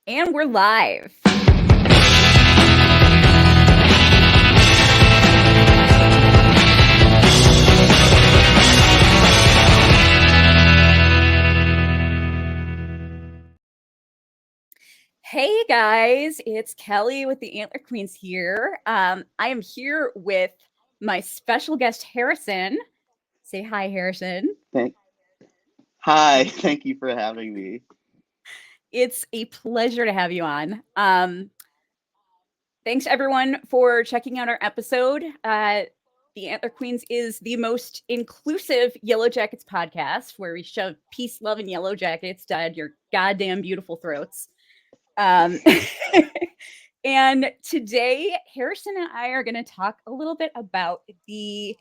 And we're live. Hey guys, it's Kelly with the Antler Queens here. I am here with my special guest, Harrison. Say hi, Harrison. Hi, thank you for having me. It's a pleasure to have you on. Thanks everyone for checking out our episode. The Antler Queens is the most inclusive Yellowjackets podcast where we shove peace, love, and Yellowjackets down your goddamn beautiful throats. And today, Harrison and I are going to talk a little bit about the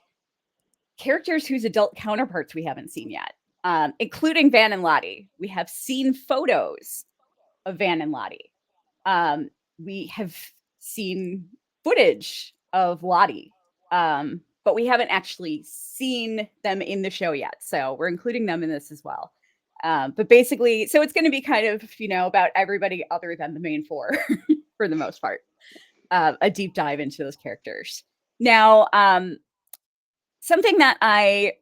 characters whose adult counterparts we haven't seen yet, including Van and Lottie. We have seen photos of Van and Lottie. We have seen footage of Lottie, but we haven't actually seen them in the show yet. So we're including them in this as well. But basically, so it's going to be kind of, about everybody other than the main four for the most part. A deep dive into those characters. Now, something that I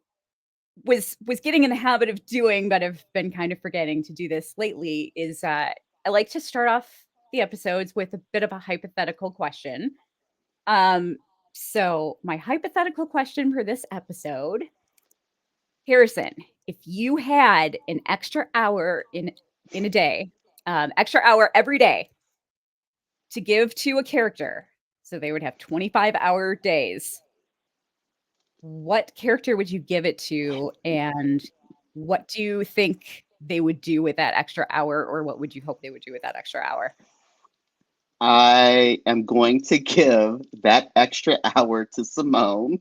was getting in the habit of doing, but have been kind of forgetting to do this lately, is I like to start off the episodes with a bit of a hypothetical question. So my hypothetical question for this episode, Harrison, if you had an extra hour in a day, extra hour every day to give to a character, so they would have 25-hour days, what character would you give it to, and what do you think they would do with that extra hour, or what would you hope they would do with that extra hour? I am going to give that extra hour to Simone,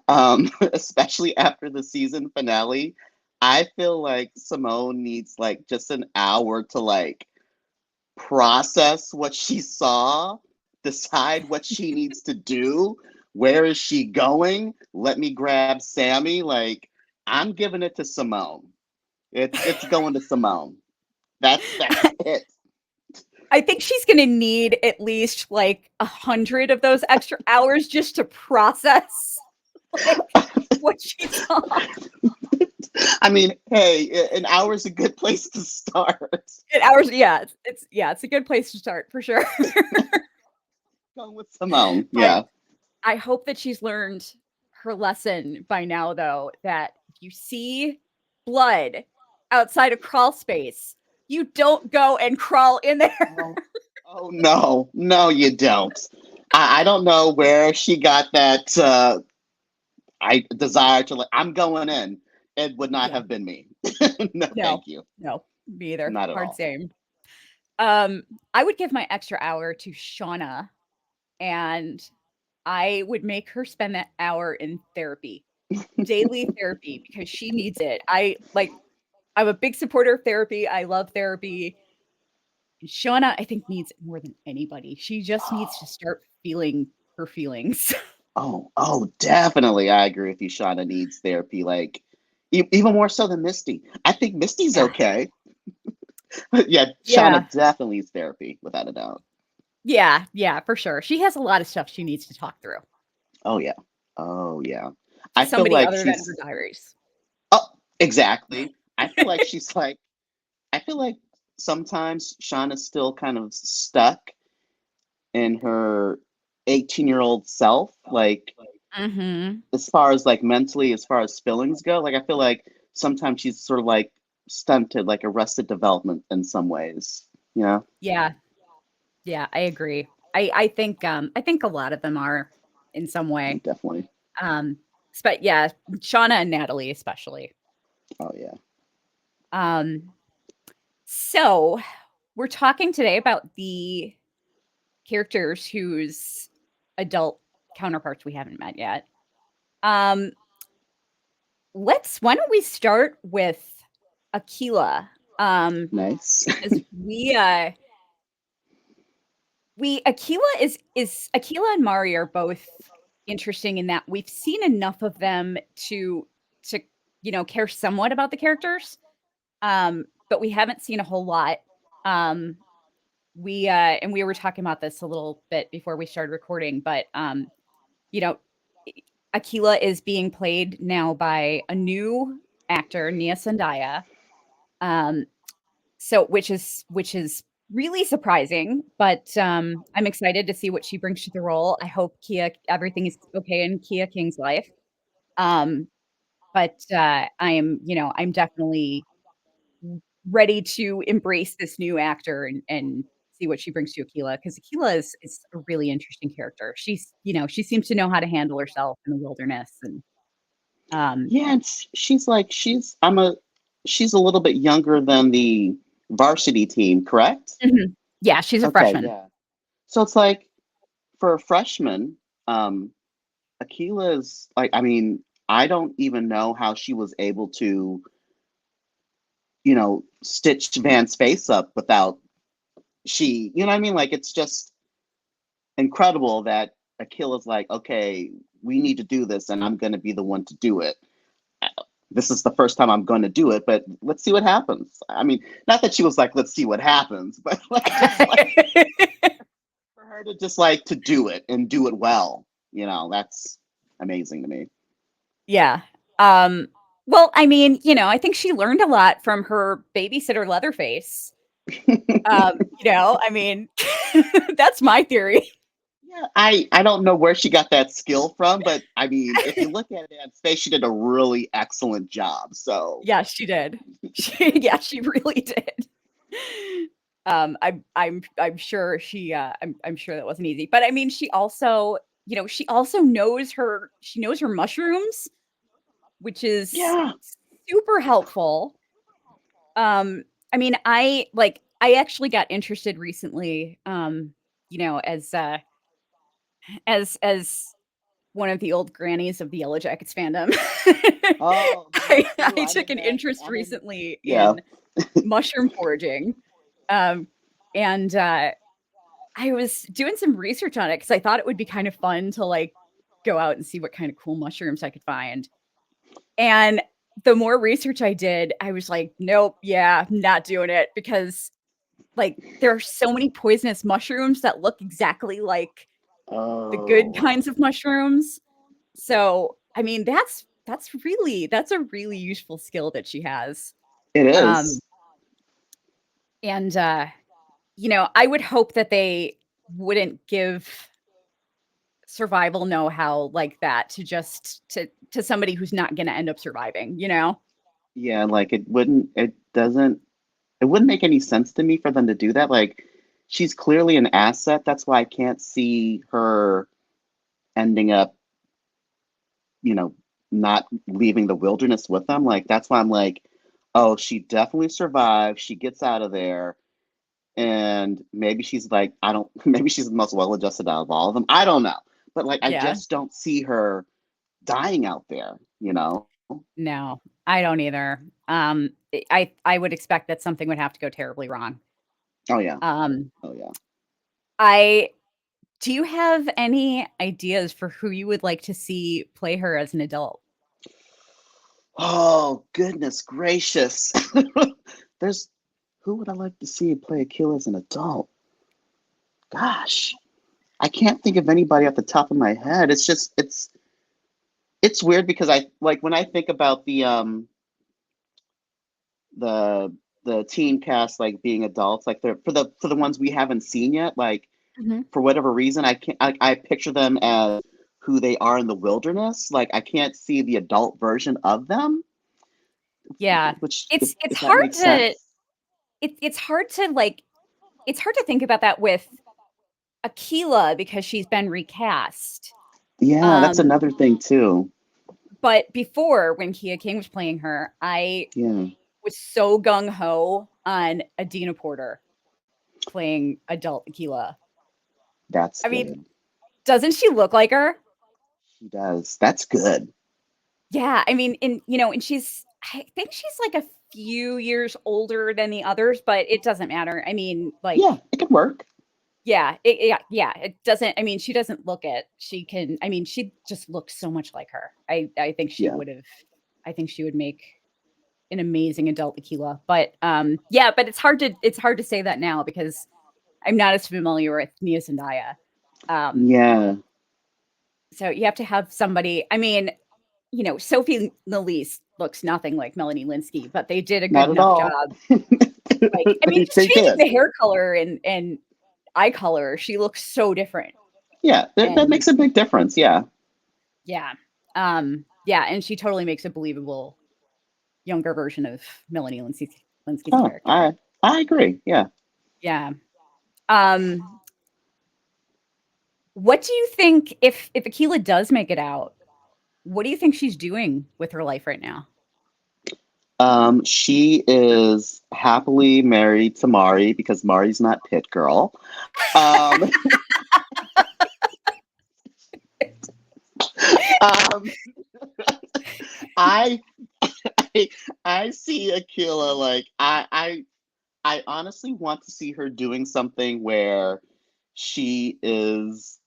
especially after the season finale. I feel like Simone needs like just an hour to like process what she saw, decide what she needs to do, where is she going? Let me grab Sammy. Like I'm giving it to Simone. It's going to Simone. That's it. I think she's going to need at least like 100 of those extra hours just to process like what she saw. I mean, hey, an hour is a good place to start. An hours, yeah, it's a good place to start for sure. Going with Simone, yeah. I hope that she's learned her lesson by now, though, that if you see blood outside a crawl space, you don't go and crawl in there. Oh no, you don't. I don't know where she got that I desire to like. I'm going in. It would not have been me. No, thank you. No, me either. Not at Hard all. same. I would give my extra hour to Shauna, and I would make her spend that hour in therapy, daily therapy, because she needs it. I'm a big supporter of therapy. I love therapy. Shauna, I think, needs it more than anybody. She just needs to start feeling her feelings. Oh, definitely. I agree with you. Shauna needs therapy, like even more so than Misty. I think Misty's Yeah. okay. Yeah, Yeah. Shauna definitely needs therapy, without a doubt. Yeah, for sure. She has a lot of stuff she needs to talk through Oh yeah. Oh yeah. to I feel somebody like other than her she's diaries. oh exactly. I feel like she's like I feel like sometimes Shauna's still kind of stuck in her 18-year-old self, like Mhm. as far as like mentally, as far as feelings go. Like I feel like sometimes she's sort of like stunted, like arrested development in some ways, you know? Yeah. Yeah, I agree. I think a lot of them are in some way. Definitely. Um, but yeah, Shauna and Natalie especially. Oh yeah. Um, so we're talking today about the characters whose adult counterparts we haven't met yet. Um, why don't we start with Akilah? Nice. Because we Akilah is Akilah and Mari are both interesting in that we've seen enough of them to care somewhat about the characters, but we haven't seen a whole lot. Um, and we were talking about this a little bit before we started recording, but you know, Akilah is being played now by a new actor, Nia Zendaya. Um, so which is really surprising, but I'm excited to see what she brings to the role. I hope everything is okay in Kia King's life. Um, but I'm definitely ready to embrace this new actor and see what she brings to Akilah, because Akilah is a really interesting character. She seems to know how to handle herself in the wilderness, and um, Yeah, and she's like she's a little bit younger than the varsity team, correct? mhm. Yeah, she's a Okay, freshman. yeah. So it's like for a freshman, um, Akila's like, I mean, I don't even know how she was able to, stitch Van's face up without you know what I mean? Like, it's just incredible that Akila's like, okay, we need to do this, and I'm going to be the one to do it. This is the first time I'm going to do it, but let's see what happens. I mean, not that she was like, let's see what happens, but like, just like for her to just like to do it and do it well, that's amazing to me. Yeah. Um, well, I mean, I think she learned a lot from her babysitter Leatherface. I mean, that's my theory. Yeah, I don't know where she got that skill from, but I mean, if you look at Anne's face, she did a really excellent job. So Yeah, she did. She really did. I'm sure I'm sure that wasn't easy. But I mean, she also knows her mushrooms, which is yeah. super helpful. I mean, I actually got interested recently, as one of the old grannies of the Yellowjackets fandom. Oh, me too. I I'm took in an that. interest I'm in. recently Yeah. in mushroom foraging. And I was doing some research on it because I thought it would be kind of fun to like go out and see what kind of cool mushrooms I could find. And the more research I did, I was like, nope, yeah, not doing it, because like there are so many poisonous mushrooms that look exactly like the good Oh, kinds of mushrooms. So, I mean, that's a really useful skill that she has. it Um, is. and I would hope that they wouldn't give survival know-how like that to somebody who's not going to end up surviving. Yeah, like it wouldn't make any sense to me for them to do that. Like, she's clearly an asset. That's why I can't see her ending up, you know, not leaving the wilderness with them. Like, that's why I'm like, oh, she definitely survived. She gets out of there. And maybe she's like, I don't, maybe she's the most well adjusted out of all of them. I don't know. But like, I Yeah. just don't see her dying out there, you know? No, I don't either. I would expect that something would have to go terribly wrong. Oh, yeah. Um, Oh, yeah. I Do you have any ideas for who you would like to see play her as an adult? Oh, goodness gracious. There's, who would I like to see play Akilah as an adult? Gosh, I can't think of anybody off the top of my head. It's just, it's weird because I like when I think about the the teen cast like being adults, like for the ones we haven't seen yet, like Mhm. for whatever reason, I picture them as who they are in the wilderness. Like I can't see the adult version of them, Yeah. which It's it's if that hard makes to sense. it's hard to think about that with Akilah because she's been recast. Yeah, that's Um, another thing too. but before, when Kia King was playing her, I Yeah, was so gung ho on Adina Porter playing adult Akilah. that's I mean, good. doesn't she look like her? She does. That's good. Yeah, I mean, and I think she's like a few years older than the others, but it doesn't matter. I mean, Yeah, like, it could work. yeah, it doesn't. I mean, she doesn't look it. She can. I mean, she just looks so much like her. I think she Yeah. would have. I think she would make an amazing adult Akilah. But yeah, but it's hard to say that now because I'm not as familiar with Nia Zendaya. Yeah. So you have to have somebody. I mean, Sophie Nélisse looks nothing like Melanie Linsky, but they did a good Not at enough all. job. Like, I mean, just They changing did. the hair color and eye color, she looks so different. Yeah, that And makes a big difference. Yeah. yeah, yeah, and she totally makes a believable younger version of Melanie Linsky's Oh, character. I agree. Yeah. Yeah. Um, what do you think if Akilah does make it out? What do you think she's doing with her life right now? She is happily married to Mari because Mari's not Pit Girl. Um, um, I, I see Akilah like I honestly want to see her doing something where she is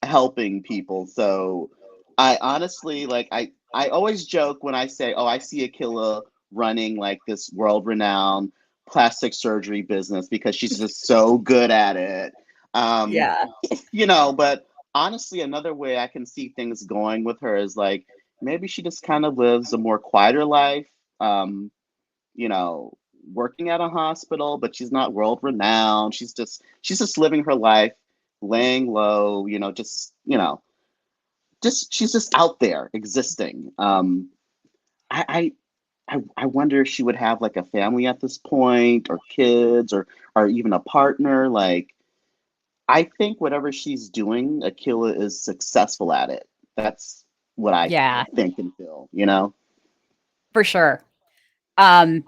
helping people. So I honestly like I always joke when I say, "Oh, I see Akilah running like this world-renowned plastic surgery business because she's just so good at it." Um, Yeah. but honestly, another way I can see things going with her is like maybe she just kind of lives a more quieter life. Um, you know, working at a hospital, but she's not world renowned. She's just living her life, laying low, just she's just out there existing. I I wonder if she would have like a family at this point, or kids, or even a partner. Like I think whatever she's doing, Akilah is successful at it. That's what I Yeah, think and feel. for sure. Um,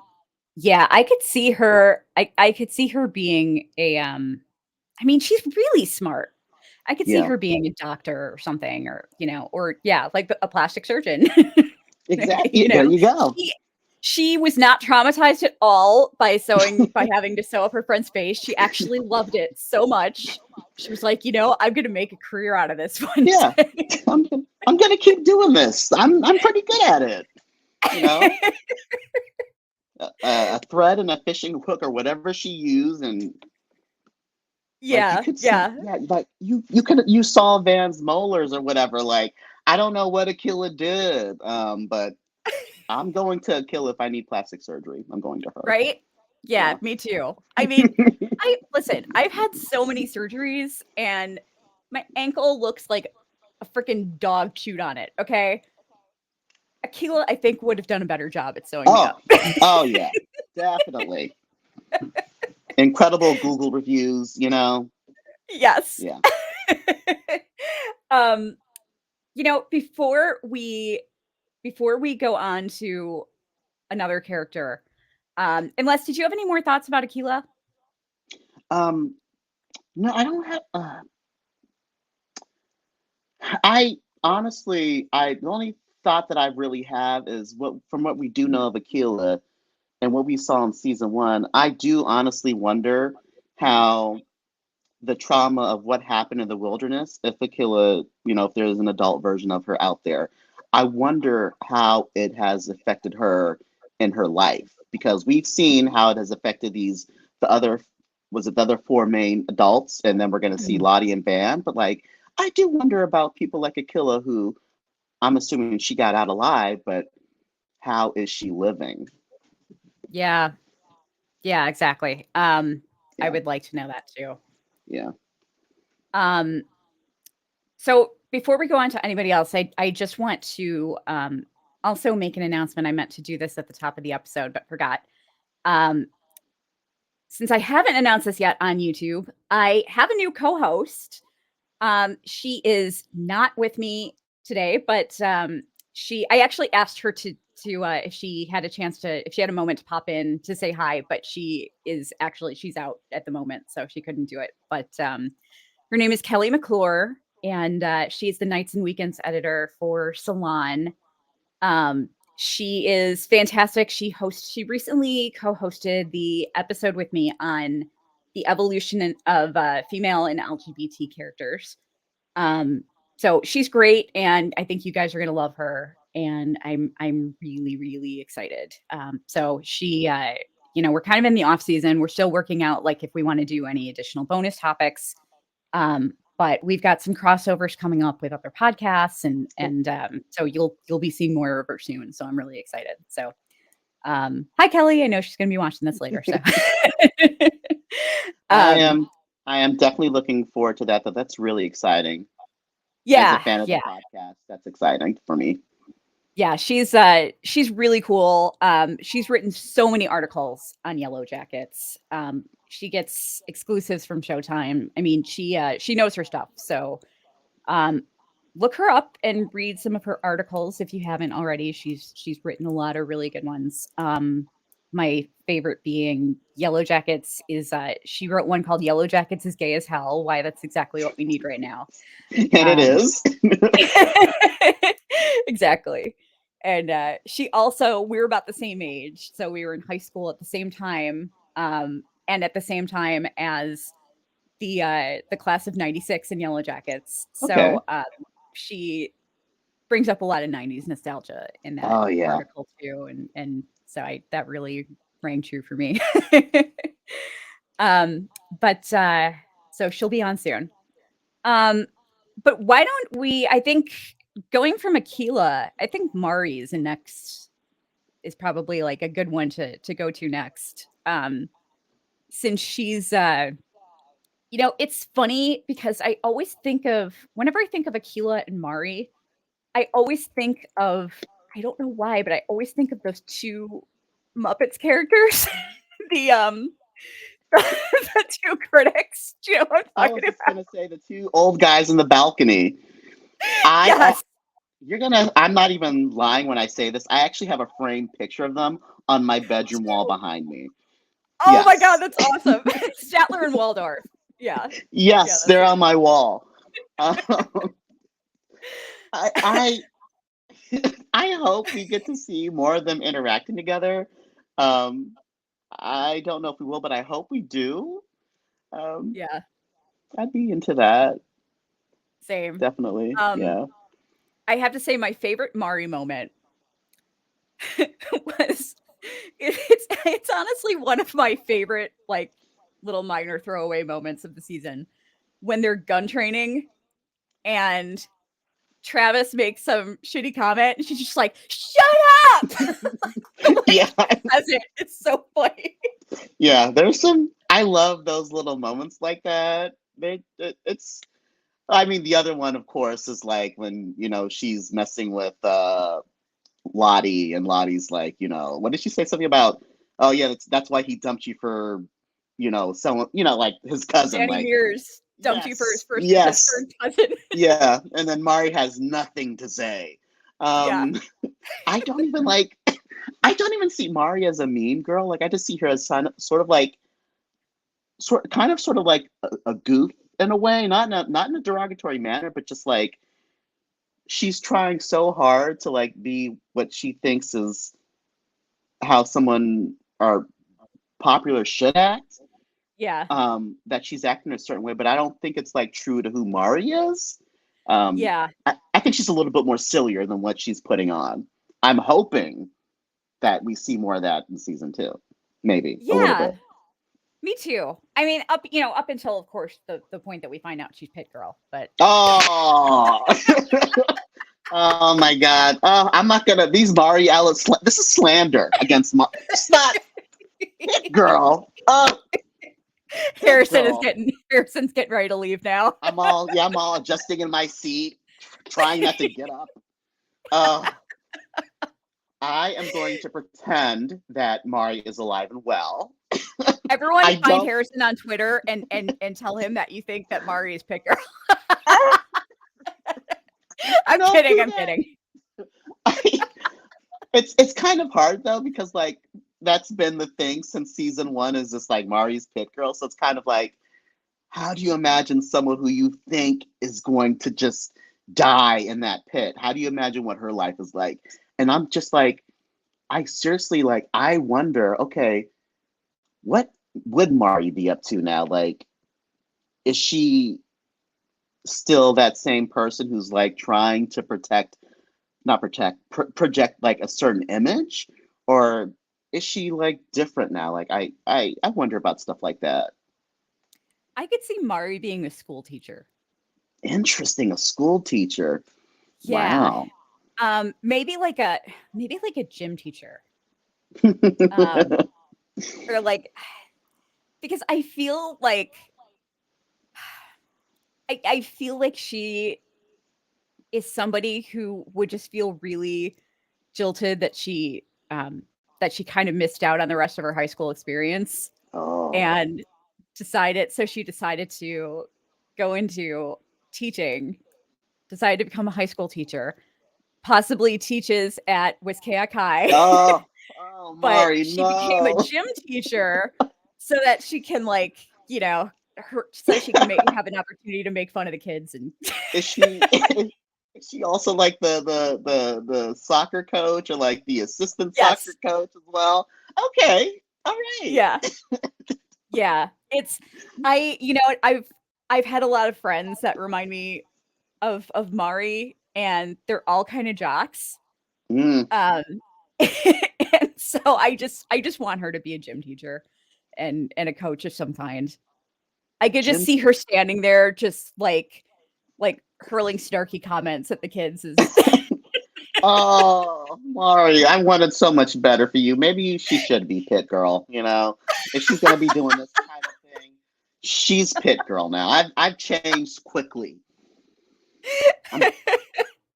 yeah, I could see her. I could see her being a. I mean, she's really smart. I could see Yeah, her being a doctor or something, or yeah, like a plastic surgeon. exactly. you There know, you go. she was not traumatized at all by having to sew up her friend's face. She actually loved it so much. She was like, I'm gonna make a career out of this one Yeah, day. I'm gonna keep doing this. I'm pretty good at it. You know, a thread and a fishing hook or whatever she used, and like you Yeah, could see, yeah. yeah, like you saw Van's molars or whatever. Like I don't know what Akilah did, but I'm going to Akilah if I need plastic surgery. I'm going to her. Right? Yeah, Yeah. me too. I mean, I've had so many surgeries and my ankle looks like a freaking dog chewed on it, okay? Akilah, I think, would have done a better job at sewing me Oh, up. oh yeah, definitely. Incredible Google reviews. Yes. Yeah. um, before we go on to another character, unless did you have any more thoughts about Akilah? Um. No, I don't have. I honestly, the only thought that I really have is from what we do know of Akilah and what we saw in season one. I do honestly wonder how the trauma of what happened in the wilderness, if Akilah, if there's an adult version of her out there, I wonder how it has affected her in her life, because we've seen how it has affected the other, was it the other four main adults, and then we're going to see Mhm. Lottie and Van, but like I do wonder about people like Akilah, who I'm assuming she got out alive, but how is she living? Yeah. Yeah, exactly. I Yeah, would like to know that too. yeah. Um, so before we go on to anybody else, I just want to also make an announcement. I meant to do this at the top of the episode, but forgot. Um, since I haven't announced this yet on YouTube, I have a new co-host. She is not with me today, but I actually asked her to if she had a chance if she had a moment to pop in to say hi, but she's out at the moment, so she couldn't do it. But her name is Kelly McClure, and she's the nights and weekends editor for Salon. Um, she is fantastic. She recently co-hosted the episode with me on the evolution of female and LGBT characters. So she's great, and I think you guys are gonna love her. And I'm really really excited. So we're kind of in the off season. We're still working out like if we want to do any additional bonus topics. But we've got some crossovers coming up with other podcasts, and so you'll be seeing more of her soon. So I'm really excited. So hi Kelly, I know she's going to be watching this later. So I am definitely looking forward to that. But that's really exciting. Yeah, as a fan of the podcast, that's exciting for me. Yeah, she's really cool. She's written so many articles on Yellowjackets. She gets exclusives from Showtime. I mean, she knows her stuff. So look her up and read some of her articles if you haven't already. She's written a lot of really good ones. My favorite being Yellowjackets is she wrote one called Yellowjackets is Gay as Hell. Why that's exactly what we need right now. And it is. Exactly. And we were about the same age. So we were in high school at the same time. And at the same time as the class of 96 in Yellowjackets. So she brings up a lot of 90s nostalgia in that article too. And so that really rang true for me. But so she'll be on soon. But why don't we, I think going from Akilah, I think Mari is is probably like a good one to go to next. Since she's, it's funny because whenever I think of Akilah and Mari, I always think of, I don't know why, but I always think of those two Muppets characters. the two critics. Do you know what I'm talking about? I was just going to say the two old guys in the balcony. Yes. I'm not even lying when I say this. I actually have a framed picture of them on my bedroom wall behind me. Oh my God, that's awesome. Statler and Waldorf. Yeah. Yes, they're on my wall. I hope we get to see more of them interacting together. I don't know if we will, but I hope we do. Yeah. I'd be into that. Same. Definitely. Yeah. I have to say my favorite Mari moment was it's honestly one of my favorite like little minor throwaway moments of the season when they're gun training and Travis makes some shitty comment and she's just like, shut up. Yeah. It's so funny. Yeah, I love those little moments like that. I mean, the other one, of course, is like when, she's messing with Lottie and Lottie's like, what did she say? Something about, oh yeah, that's why he dumped you for, someone, like his cousin. Danny like, Mears dumped you for his first cousin. Yeah, and then Mari has nothing to say. I don't even see Mari as a mean girl. Like I just see her as sort of like a goof in a way, not in a derogatory manner, but just like she's trying so hard to like be what she thinks is how someone or popular should act. Yeah. That she's acting a certain way, but I don't think it's like true to who Mari is. Yeah. I think she's a little bit more sillier than what she's putting on. I'm hoping that we see more of that in season 2. Maybe a little bit. Me too. I mean, up until of course the point that we find out she's Pit Girl, but oh my God. Oh, I'm not gonna these Mari outlets. This is slander against Mari. It's not Pit Girl. Harrison's getting ready to leave now. I'm all adjusting in my seat, trying not to get up. I am going to pretend that Mari is alive and well. Everyone find Harrison on Twitter and tell him that you think that Mari is Pit Girl. I'm kidding. It's kind of hard though, because like that's been the thing since season 1 is just like Mari's Pit Girl. So it's kind of like, how do you imagine someone who you think is going to just die in that pit? How do you imagine what her life is like? And I'm just like, I seriously like, I wonder, okay, what would Mari be up to now? Like, is she still that same person who's like trying to project like a certain image? Or is she like different now? Like I wonder about stuff like that. I could see Mari being a school teacher. Interesting, a school teacher. Yeah. Wow. Maybe like a gym teacher. Um, or like because I feel like she is somebody who would just feel really jilted that she kind of missed out on the rest of her high school experience Oh. and she decided to go into teaching, decided to become a high school teacher, possibly teaches at Wiscaya High, Oh. Oh, but Mari, she became a no. gym teacher so that she can so she can have an opportunity to make fun of the kids and Is she is she also like the soccer coach or like the assistant soccer yes, coach as well? Okay. All right. yeah, yeah. It's I you know I've had a lot of friends that remind me of Mari, and they're all kind of jocks. Mm, Um, and so I just want her to be a gym teacher and a coach of some kind. I could just Jim. see her standing there, just like hurling snarky comments at the kids. Is Oh, Mari, I wanted so much better for you. Maybe she should be pit girl, you know? If she's gonna be doing this kind of thing. She's pit girl now. I've changed quickly. I'm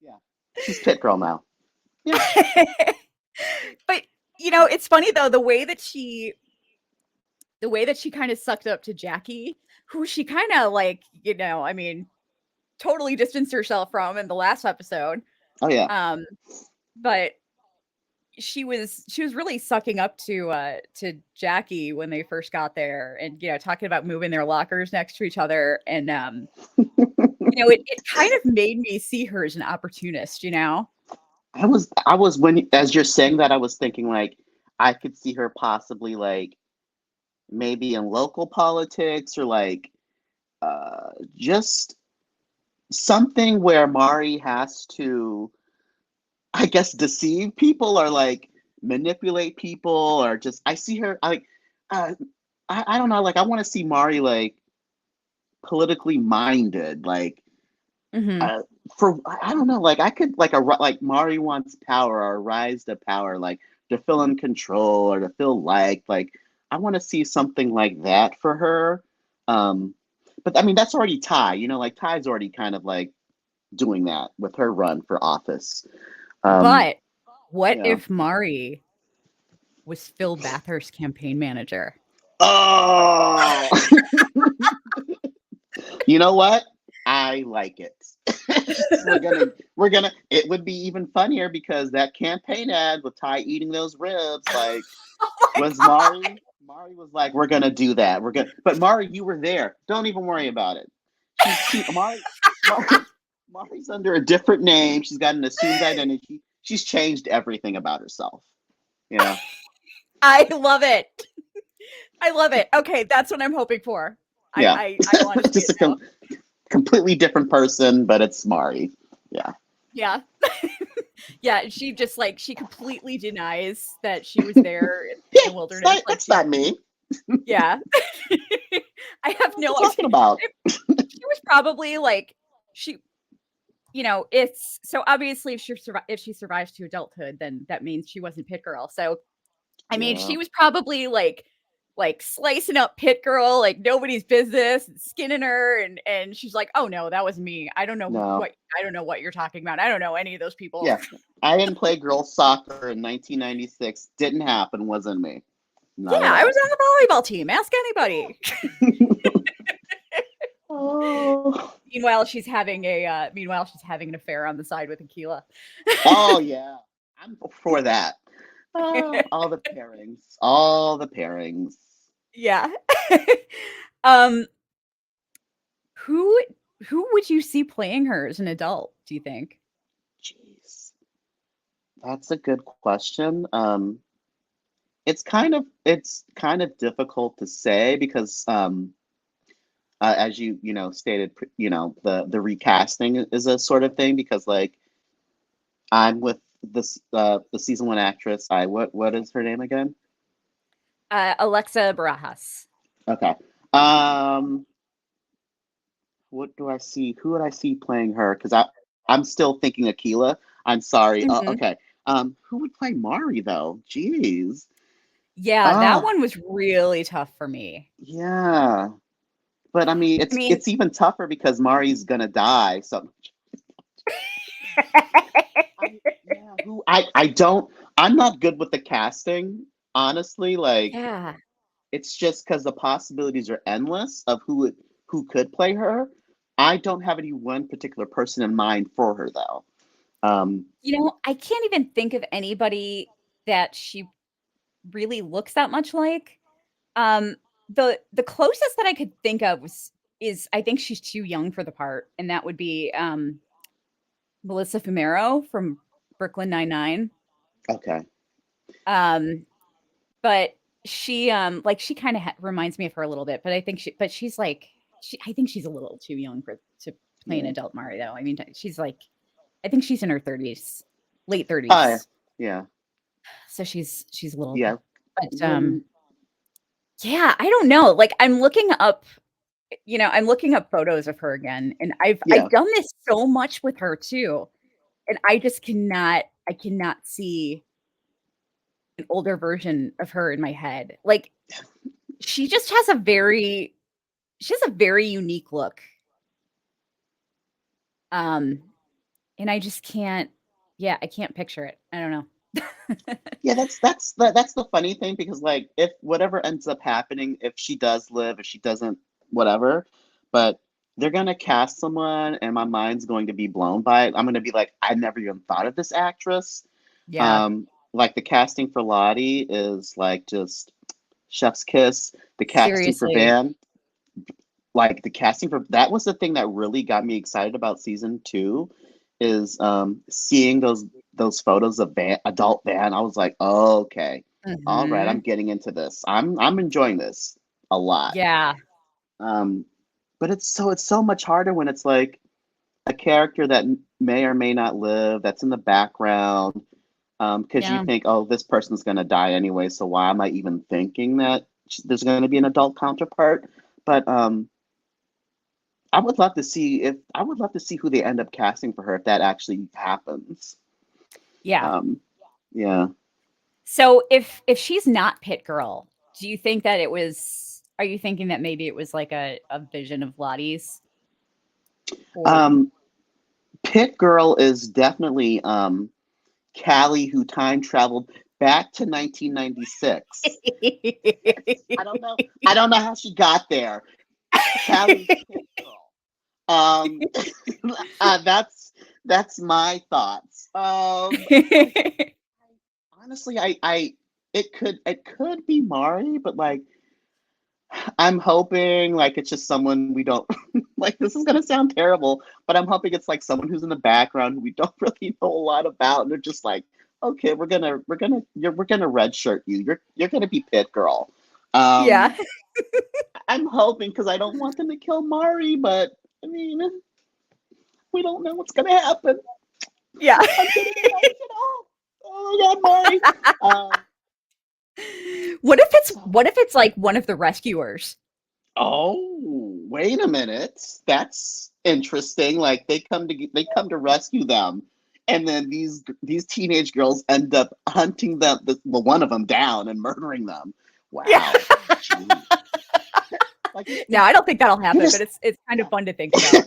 Yeah. She's pit girl now. Yeah. but it's funny though the way that she kind of sucked up to Jackie, who she kind of I mean, totally distanced herself from in the last episode. Oh yeah. Um, but she was really sucking up to Jackie when they first got there, and talking about moving their lockers next to each other, and it kind of made me see her as an opportunist. I was when as you're saying that I was thinking like I could see her possibly like maybe in local politics or like just something where Mari has to, I guess, deceive people or like manipulate people or just I see her like uh, I don't know, like I want to see Mari like politically minded, like Hmm. uh, for I don't know, like I could like Mari wants power or rise to power, like to feel in control or to feel like I want to see something like that for her. Um, but I mean that's already Ty, like Ty's already kind of like doing that with her run for office. Um, But what yeah. if Mari was Phil Bathurst's campaign manager? Oh, you know what? I like it. we're gonna. It would be even funnier because that campaign ad with Ty eating those ribs, like, Oh my was god! Mari. Mari was like, "We're gonna do that. We're gonna." But Mari, you were there. Don't even worry about it. She Mari's under a different name. She's got an assumed identity. She's changed everything about herself. You know. I love it. I love it. Okay, that's what I'm hoping for. I Yeah. I, I want to see Just it a now. completely different person, but it's Mari. Yeah. Yeah. Yeah, she completely denies that she was there in Yeah. the wilderness. Like That's not me. yeah. I have What are you no talking idea. about? She was probably like she it's so obviously if she survives to adulthood, then that means she wasn't Pit Girl. So I mean, Yeah. she was probably like slicing up Pit Girl like nobody's business, and skinning her, and she's like, "Oh no, that was me. No. I don't know what you're talking about. I don't know any of those people." Yeah. I didn't play girls soccer in 1996. Didn't happen. Wasn't me. Yeah, Not at I was all. on the volleyball team. Ask anybody. Oh. Meanwhile she's having an affair on the side with Akilah. Oh yeah. I'm for that. Oh, all the pairings. All the pairings. Yeah. um who who would you see playing her as an adult, do you think? Jeez. That's a good question. It's kind of difficult to say because as you stated, the recasting is a sort of thing because like I'm with this the season one actress. What is her name again? Alexa Barajas. Okay. What do I see? Who would I see playing her? Because I'm still thinking Akilah. I'm sorry. Mhm. Okay. Who would play Mari though? Jeez. Yeah, that Ah, one was really tough for me. yeah. But I mean, I mean, it's even tougher because Mari's gonna die. So yeah, I don't. I'm not good with the casting, honestly. Like yeah. it's just because the possibilities are endless of who could play her. I don't have any one particular person in mind for her though. Um, I can't even think of anybody that she really looks that much like. Um, the closest that I could think of is I think she's too young for the part, and that would be Melissa Fumero from Brooklyn Nine-Nine. okay. Um, but she like she kind of reminds me of her a little bit, but she's like I think she's a little too young for to play an Yeah. adult Mari though. I mean, she's like I think she's in her 30s, late Hi. 30s. Yeah. So she's a little Yeah. but Wouldn't. yeah, I don't know. Like I'm looking up photos of her again, and I've Yeah. done this so much with her too, and I cannot see an older version of her in my head. Like she just has she has a very unique look. Um, and I just can't yeah, I can't picture it. I don't know. Yeah. That's the funny thing because like if whatever ends up happening, if she does live, if she doesn't, whatever, but they're gonna cast someone, and my mind's going to be blown by it. I'm gonna be like, I never even thought of this actress. Yeah, Like the casting for Lottie is like just chef's kiss. The casting for seriously. Van, like the casting for that was the thing that really got me excited about season two, is seeing those photos of adult Van. I was like, oh, okay, all right, I'm Mhm. getting into this. I'm enjoying this a lot. Yeah, Um, but it's so much harder when it's like a character that may or may not live, that's in the background, because you yeah, think, oh, this person's going to die anyway, so why am I even thinking that there's going to be an adult counterpart? But I would love to see who they end up casting for her if that actually happens. yeah. Um, yeah. So if she's not Pit Girl, do you think that it was are you thinking that maybe it was like a vision of Lottie's? Or Um, Pit Girl is definitely Callie who time traveled back to 1996. I don't know. I don't know how she got there. Callie's Pit Girl. Um, that's my thoughts. Honestly, I it could be Mari, but like I'm hoping like it's just someone we don't like. This is gonna sound terrible, but I'm hoping it's like someone who's in the background who we don't really know a lot about, and they're just like, okay, we're gonna redshirt you. You're gonna be Pit Girl. Yeah. Um, I'm hoping because I don't want them to kill Mari, but I mean, we don't know what's gonna happen. Yeah. I'm getting emotional. Oh my God, Mari. Um, so What if it's like one of the rescuers? Oh, wait a minute. That's interesting. Like they come to rescue them, and then these teenage girls end up hunting one of them down and murdering them. Yeah. Wow. Gee. Like No, I don't think that'll you're happen, but just it's kind of fun to think about.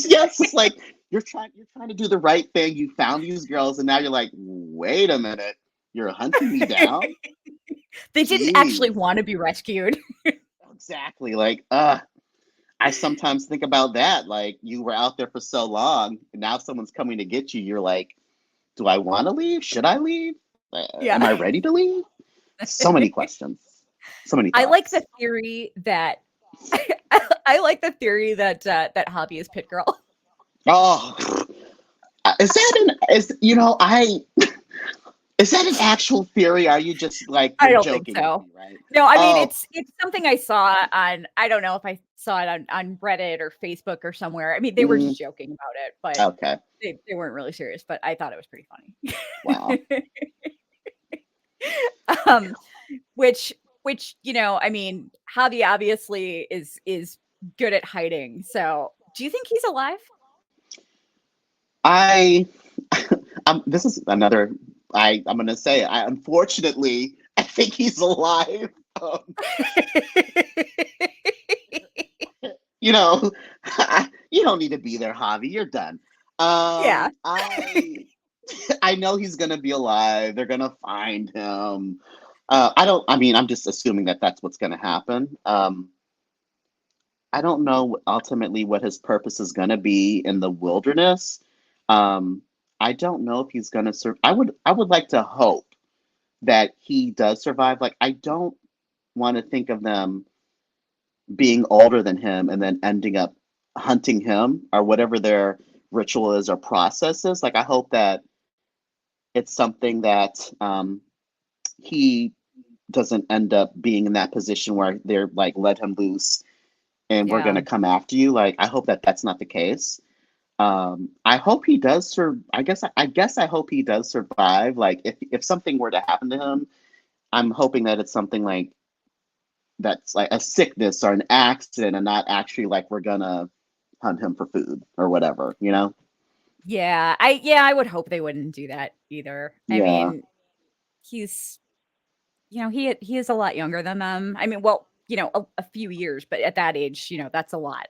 yes, it's like you're trying to do the right thing. You found these girls, and now you're like, wait a minute, you're hunting me down. They didn't actually Jeez, want to be rescued. exactly. Like, I sometimes think about that. Like you were out there for so long, and now someone's coming to get you. You're like, do I want to leave? Should I leave? Am Yeah. I ready to leave? So many questions, so many I like thoughts. the theory that I like the theory that that Hobby is Pit Girl. Oh, is that an is you know I is that an actual theory? Are you just like I you're don't think joking with so. me, right? No, I mean Oh, it's something I saw on I don't know if I saw it on Reddit or Facebook or somewhere. I mean, they were mhm, just joking about it, but okay. they weren't really serious, but I thought it was pretty Wow. funny. um, which which, I mean, Javi obviously is good at hiding. So, do you think he's alive? I this is another. I'm gonna say. Unfortunately, I think he's alive. Um, you know, you don't need to be there, Javi. You're done. Yeah. I know he's gonna be alive. They're gonna find him. I don't. I mean, I'm just assuming that that's what's gonna happen. I don't know ultimately what his purpose is gonna be in the wilderness. Um, I don't know if he's gonna serve. I would like to hope that he does survive. Like, I don't want to think of them being older than him and then ending up hunting him or whatever their ritual is or process is. Like, I hope that it's something that he doesn't end up being in that position where they're like, let him loose and we're going Yeah. to come after you. Like, I hope that that's not the case. I hope he does I guess I hope he does survive. Like, if something were to happen to him, I'm hoping that it's something like that's like a sickness or an accident and not actually like we're gonna hunt him for food or whatever, you know? Yeah. I would hope they wouldn't do that either. I Yeah, mean, he's he is a lot younger than them. I mean, well, a few years, but at that age, that's a lot.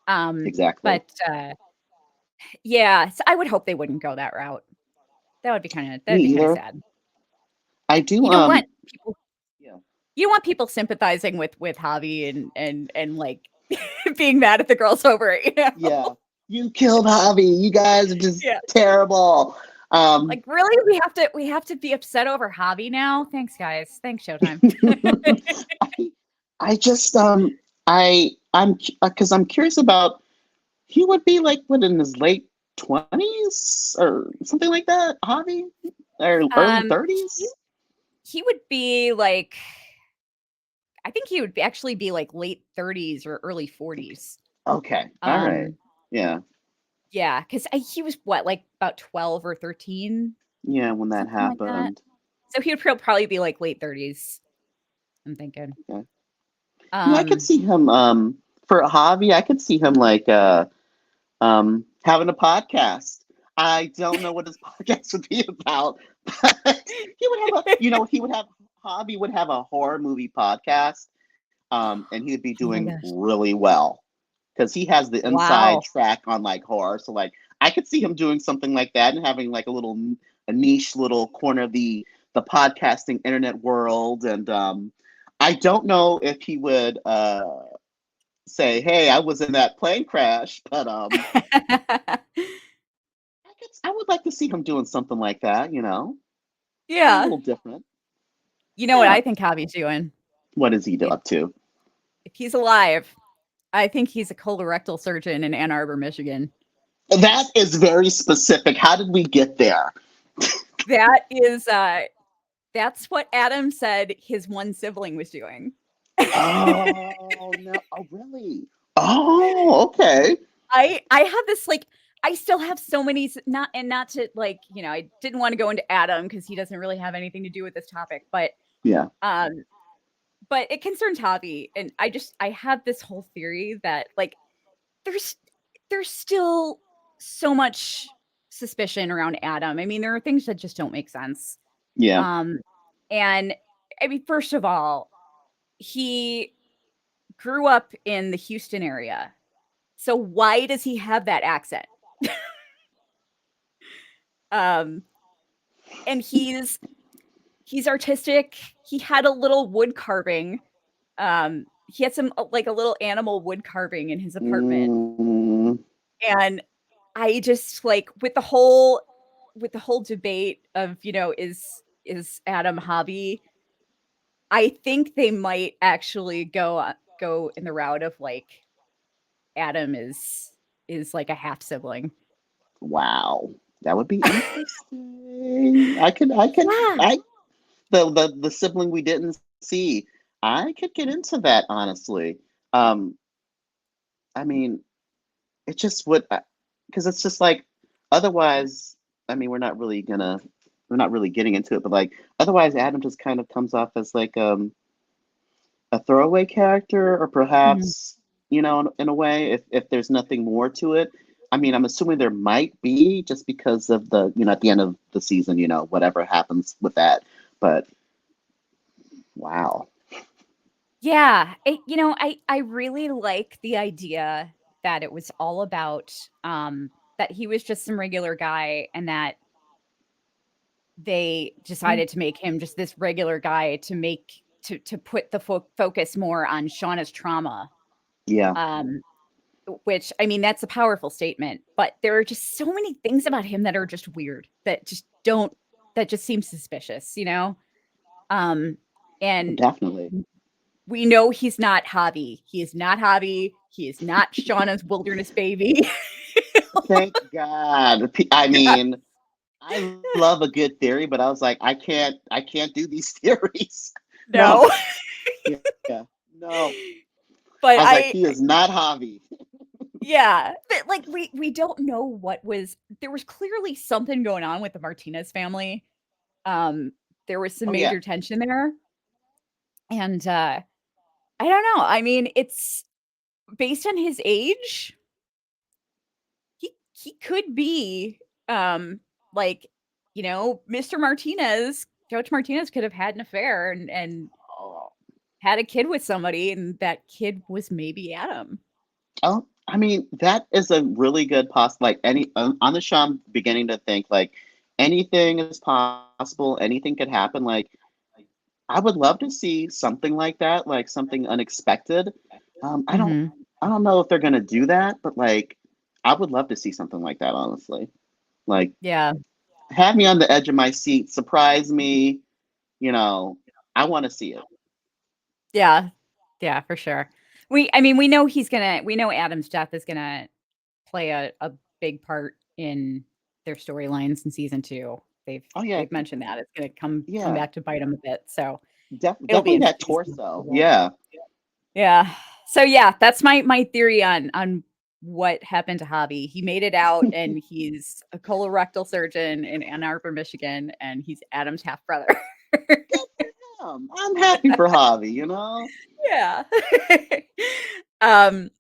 exactly. But yeah, so I would hope they wouldn't go that route. Me That'd be kind of either. sad. I do You don't want people yeah. you don't want people sympathizing with Javi and like being mad at the girls over it. Yeah. You killed Javi. You guys are just Yeah. terrible. Um Like, really? We have to be upset over Javi now? Thanks, guys. Thanks, Showtime. I, I just I'm because I'm curious about he would be like what in his late 20s or something like that, Javi? Or early He 30s? he would be like I think he would actually be like late 30s or early 40s. Okay. All right. Um, Yeah. yeah, because he was what, like about 12 or 13, Yeah, when that something like that. happened. So he would probably be like late 30s, I'm thinking. Yeah. Yeah, I could Um, see him for Javi, I could see him like having a podcast. I don't know what his podcast would be about, but he would have he would have Javi would have a horror movie podcast, and he would be oh my doing gosh. really well because he has the inside Wow. track on like horror. So like I could see him doing something like that and having like a niche little corner of the podcasting internet world. And I don't know if he would say, "Hey, I was in that plane crash," but I would like to see him doing something like that. A Yeah. little different. You know what Yeah. I think Javi's doing? What is he If up to? if he's alive, I think he's a colorectal surgeon in Ann Arbor, Michigan. That is very specific. How did we get there? That is that's what Adam said his one sibling was doing. Oh no! Oh really? Oh okay. I have this like I still have so many not to like, I didn't want to go into Adam because he doesn't really have anything to do with this topic, Yeah. um but it concerns Javi and I have this whole theory that like there's there's still so much suspicion around Adam. I mean, there are things that just don't make sense. Yeah. Um and I mean, first of all, he grew up in the Houston area. So why does he have that accent? Um and he's artistic. He had a little wood carving. He had some like a little animal wood carving in his apartment. Mm, And I just like with the whole debate of, is Adam hobby? I think they might actually go in the route of like Adam is like a half sibling. wow. That would be interesting. Yeah. I the sibling we didn't see. I could get into that honestly. Um, I mean, it just would because it's just like otherwise. I mean, we're not really getting into it, but like otherwise, Adam just kind of comes off as like a throwaway character, or Mhm. perhaps, in a way, if there's nothing more to it. I mean, I'm assuming there might be, just because of the, at the end of the season, whatever happens with that. But wow. Yeah, I really like the idea that it was all about, that he was just some regular guy and that they decided to make him just this regular guy to put the focus more on Shauna's trauma, Yeah, um, which, I mean, that's a powerful statement, but there are just so many things about him that are just weird, that just seem suspicious, you know? Um, and definitely. we know he's not Javi. He is not Javi. He is not Shauna's wilderness baby. Thank God. I Yeah. mean, I love a good theory, but I was like, I can't do these theories. No. No. Yeah, yeah. No. But I was like, I he is not Javi. yeah, but, like, we don't know what was there was clearly something going on with the Martinez family. Um, there was some Oh yeah. major tension there, and, I don't know. I mean, it's based on his age, he could be, like, Mr. Martinez Coach Martinez could have had an affair and Oh, had a kid with somebody, and that kid was maybe Adam. oh, I mean, that is a really good like any on the show. I'm beginning to think like anything is possible. Anything could happen. Like I would love to see something like that, like something unexpected. I don't, Mhm. I don't know if they're gonna do that, but like, I would love to see something like that. Honestly, like, Yeah. have me on the edge of my seat, surprise me. You know, I want to see it. Yeah. Yeah, for sure. I mean, we know Adam's death is gonna play a big part in their storylines in season 2. Oh yeah, They've mentioned that. It's gonna come yeah, back to bite them a bit, so it'll be definitely that interesting to see. torso. Yeah. Yeah. So, yeah, that's my theory on what happened to Hobby. He made it out, and he's a colorectal surgeon in Ann Arbor, Michigan, and he's Adam's half brother. Good for him. I'm happy for Javi. Yeah. Um,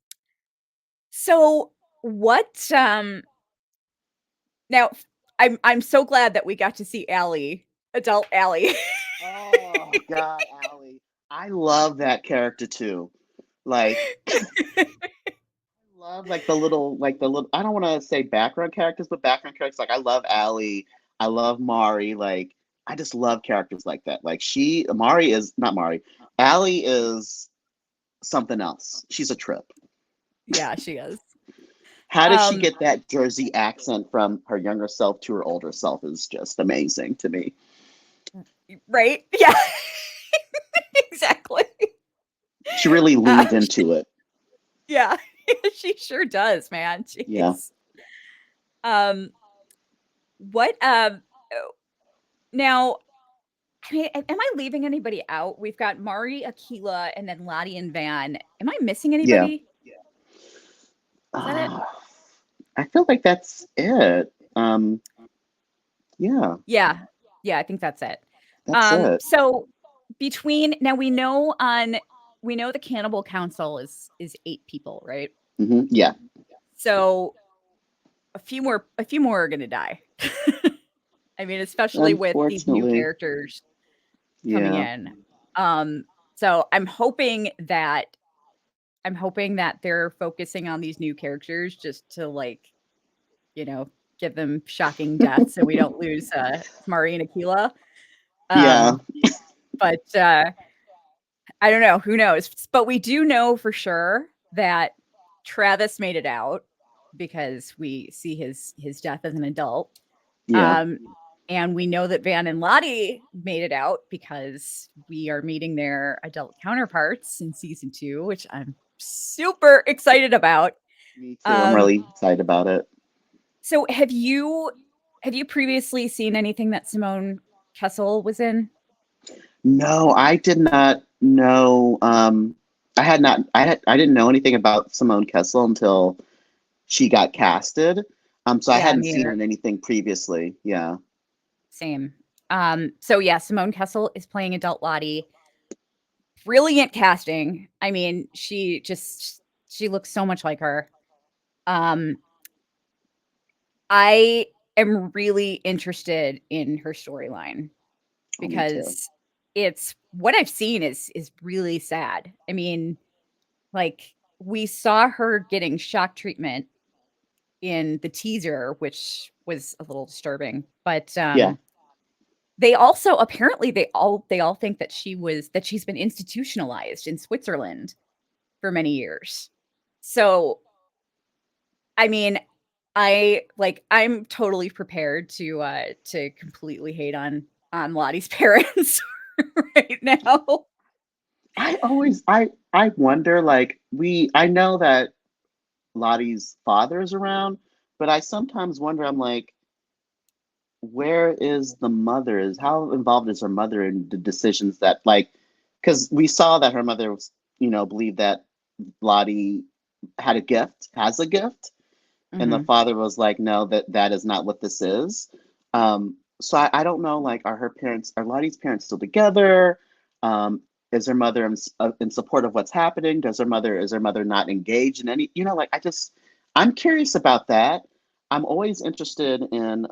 so what, now I'm so glad that we got to see Allie, adult Allie. Oh God, Allie. I love that character too. Like love like the little I don't want to say background characters, but background characters. Like I love Allie, I love Mari. Like I just love characters like that. Like Mari is not Mari. Allie is something else. She's a trip. Yeah, she is. How does she Um, get that Jersey accent from her younger self to her older self is just amazing to me. right? Yeah. Exactly. She really leans She into it. yeah, she sure does, man. Yeah. Jeez. Um, what, now, I mean, am I leaving anybody out? We've got Mari, Akilah, and then Lottie and Van. Am I missing Yeah. anybody? Is that it? Uh, I feel like that's it. Yeah, Yeah. Yeah, I think that's it. that's it. So between now we know the cannibal council is 8 people, right? Yeah, So a few more are gonna die. I mean, especially with these new unfortunately. characters coming Yeah, in. So I'm hoping that they're focusing on these new characters just to, like, you know, give them shocking deaths so we don't lose, Mari and Akilah. yeah, Um, but, I don't know, who knows? But we do know for sure that Travis made it out because we see his death as an adult. yeah. Um, and we know that Van and Lottie made it out because we are meeting their adult counterparts in season 2, which I'm super excited about. Me too. I'm Um, really excited about it. so have you previously seen anything that Simone Kessell was in? No, I did not know. I had not. I didn't know anything about Simone Kessell until she got casted. So I Yeah, hadn't me seen her either. in anything previously. Yeah. Same. So yeah, Simone Kessell is playing adult Lottie. brilliant casting. I mean, she looks so much like her. I am really interested in her storyline Oh, me too. because it's what I've seen is really sad. I mean, like we saw her getting shock treatment in the teaser, which was a little disturbing, but Yeah. they also apparently they all think that she's been institutionalized in Switzerland for many years. So, I mean, I'm totally prepared to completely hate on Lottie's parents right now. I wonder, like, I know that Lottie's father is around, but I sometimes wonder, I'm like, where is the mother? Is how involved is her mother in the decisions that, like, because we saw that her mother was, believed that Lottie has a gift, and the Mhm. father was like, no, that is not what this is. So I don't know, like, are Lottie's parents still together? Is her mother in support of what's happening? Is her mother not engaged in any, like, I'm curious about that. I'm always interested in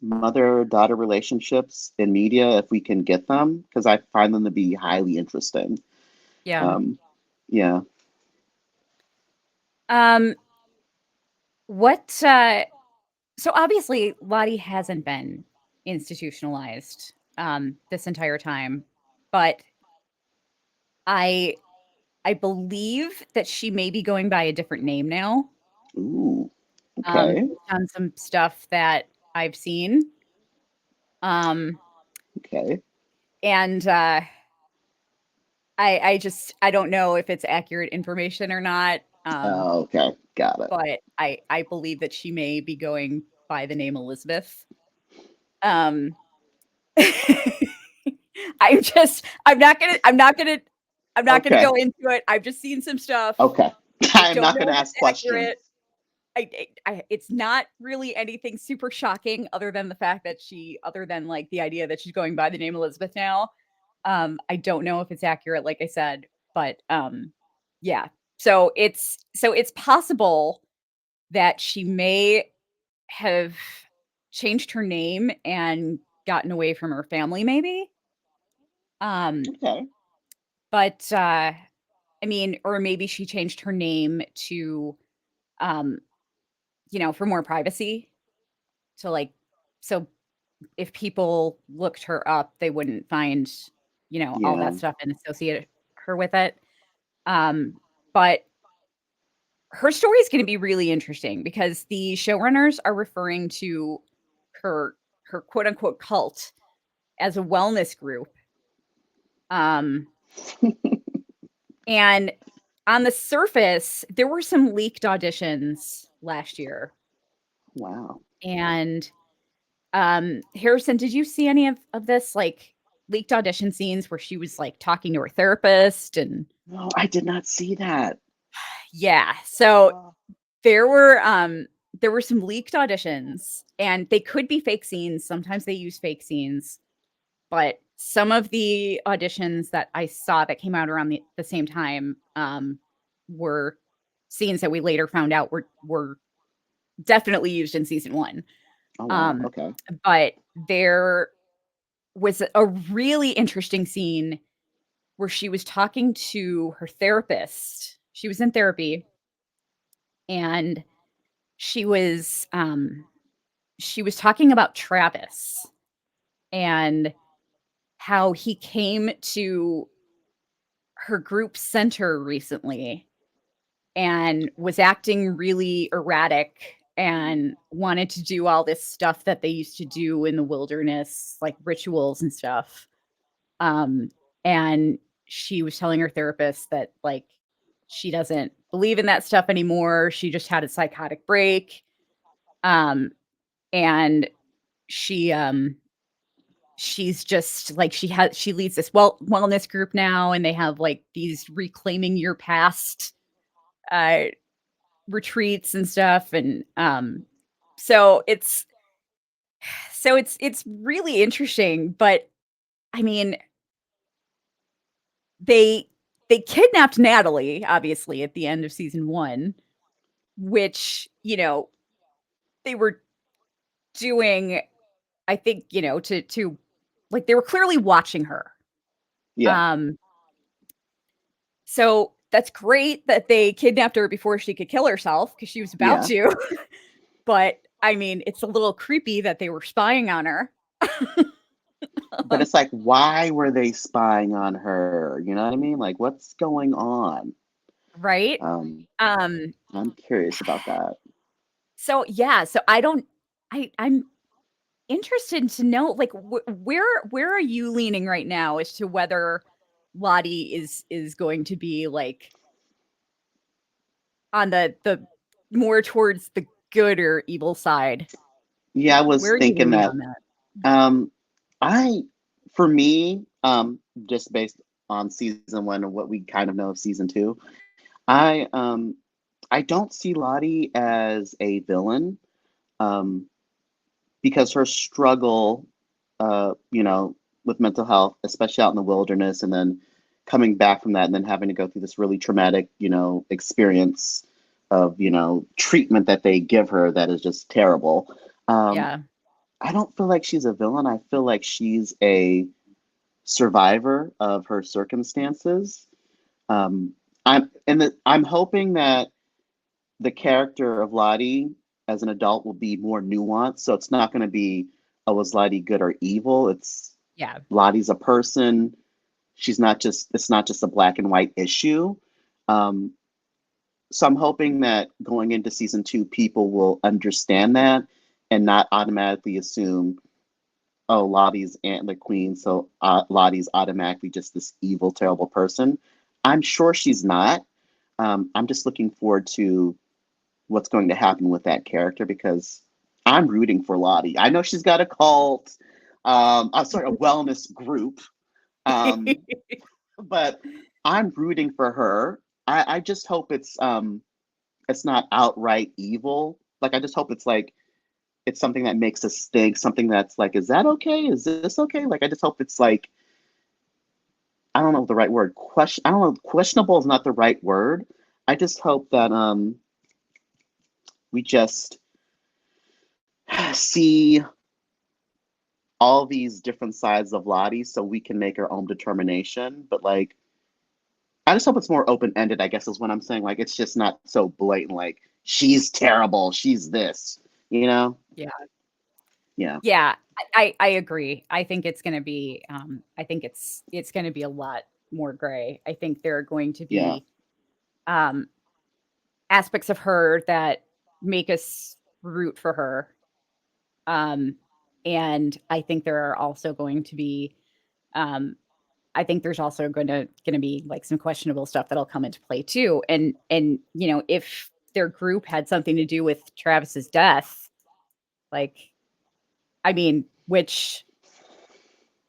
mother-daughter relationships in media if we can get them, because I find them to be highly interesting. Yeah. Um, yeah. Um, what, so obviously Lottie hasn't been institutionalized, this entire time, but I I believe that she may be going by a different name now, Ooh. Okay. based on some stuff that I've seen. Um, Okay. and, I don't know if it's accurate information or not, Okay. Got it. but I believe that she may be going by the name Elizabeth. Um, I'm not gonna Okay. go into it. I've just seen some stuff. Okay. I I'm don't not know going to if ask it's questions. accurate. It's not really anything super shocking other than like the idea that she's going by the name Elizabeth now. I don't know if it's accurate, like I said, but yeah. So it's possible that she may have changed her name and gotten away from her family, maybe. Um, Okay. but I mean, or maybe she changed her name to um, for more privacy. To like so if people looked her up, they wouldn't find, all Yeah. that stuff and associate her with it. But her story is going to be really interesting because the showrunners are referring to her her quote unquote cult as a wellness group. Um, and on the surface, there were some leaked auditions last year. Wow. And Harrison, did you see any of this like leaked audition scenes where she was like talking to her therapist and No, I did not see that. yeah. So Oh. there were some leaked auditions and they could be fake scenes. Sometimes they use fake scenes, but some of the auditions that I saw that came out around the same time were scenes that we later found out were definitely used in season 1. Oh, wow. Um, Okay. but there was a really interesting scene where she was talking to her therapist. She was in therapy and she was um she was talking about Travis and how he came to her group center recently and was acting really erratic and wanted to do all this stuff that they used to do in the wilderness, like rituals and stuff. Um, and she was telling her therapist that like she doesn't believe in that stuff anymore. She just had a psychotic break. Um, and she she's just like she leads this wellness group now and they have like these reclaiming your past uh retreats and stuff and so it's really interesting but I mean they they kidnapped Natalie, obviously, at the end of season 1, which, they were doing, I think, to like, they were clearly watching her. Yeah, Um, so that's great that they kidnapped her before she could kill herself because she was about yeah. to. But I mean, it's a little creepy that they were spying on her. But it's like, why were they spying on her? You know what I mean? Like, what's going on? Right? Um, Um, I'm curious about that. so yeah, so I'm interested to know, like, where are you leaning right now as to whether Lottie is going to be like on the more towards the good or evil side? Yeah, I was Where are you thinking leaning that. on that? Um, I, for me, just based on season 1 and what we kind of know of season 2, I, um, I don't see Lottie as a villain. Um, because her struggle, with mental health, especially out in the wilderness, and then coming back from that, and then having to go through this really traumatic, experience of, treatment that they give her that is just terrible. Um, Yeah. I don't feel like she's a villain. I feel like she's a survivor of her circumstances. Um, I'm hoping that the character of Lottie as an adult will be more nuanced. So it's not going to be, oh, is Lottie good or evil? It's Yeah. Lottie's a person. It's not just a black and white issue. Um, so I'm hoping that going into season 2, people will understand that and not automatically assume, oh, Lottie's Antler Queen, so Lottie's automatically just this evil, terrible person. I'm sure she's not. I'm just looking forward to what's going to happen with that character because I'm rooting for Lottie. I know she's got a cult, I'm sorry, a wellness group, um, but I'm rooting for her. I just hope it's not outright evil. Like I just hope it's like it's something that makes us think, something that's like, is that okay? Is this okay? Like I just hope it's like I don't know the right word. Question. I don't know. Questionable is not the right word. I just hope that we just see all these different sides of Lottie so we can make our own determination. But like, I just hope it's more open ended, I guess is what I'm saying. Like, it's just not so blatant, like, she's terrible, she's this, you know? Yeah. Yeah, Yeah. I agree. I think it's gonna be I think it's gonna be a lot more gray. I think there are going to yeah, be um aspects of her that make us root for her. Um and I think there are also going to be um I think there's also gonna be like some questionable stuff that'll come into play too. And if their group had something to do with Travis's death, like I mean, which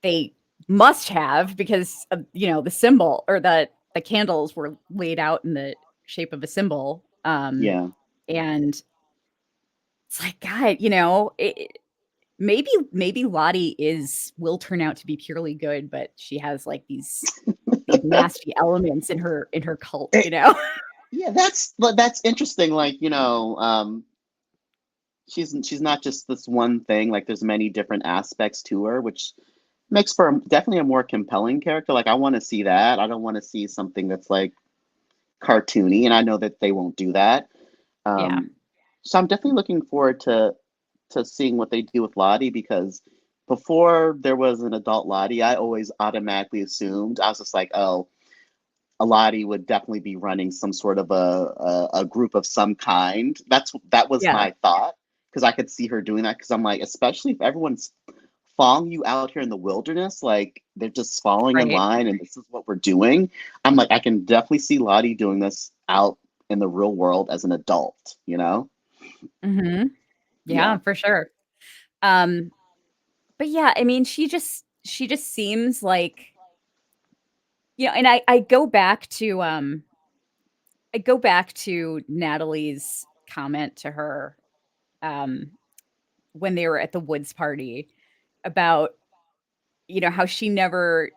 they must have because of, the symbol or the candles were laid out in the shape of a symbol. yeah. And it's like, God, maybe Lottie will turn out to be purely good, but she has like these nasty elements in her cult, Eh, you know? yeah, that's interesting. Like, she's not just this one thing. Like, there's many different aspects to her, which makes for definitely a more compelling character. Like, I want to see that. I don't want to see something that's like cartoony, and I know that they won't do that. Yeah. Um, so I'm definitely looking forward to seeing what they do with Lottie because before there was an adult Lottie, I always automatically assumed I was just like, oh, a Lottie would definitely be running some sort of a group of some kind. That was Yeah. my thought because I could see her doing that because I'm like, especially if everyone's following you out here in the wilderness, like they're just following in Right. line and this is what we're doing. I'm like, I can definitely see Lottie doing this out in the real world as an adult, you know? Mhm. Yeah. Yeah, for sure. Um, but yeah, I mean, she just seems like, and I go back to Natalie's comment to her um when they were at the woods party about, how she never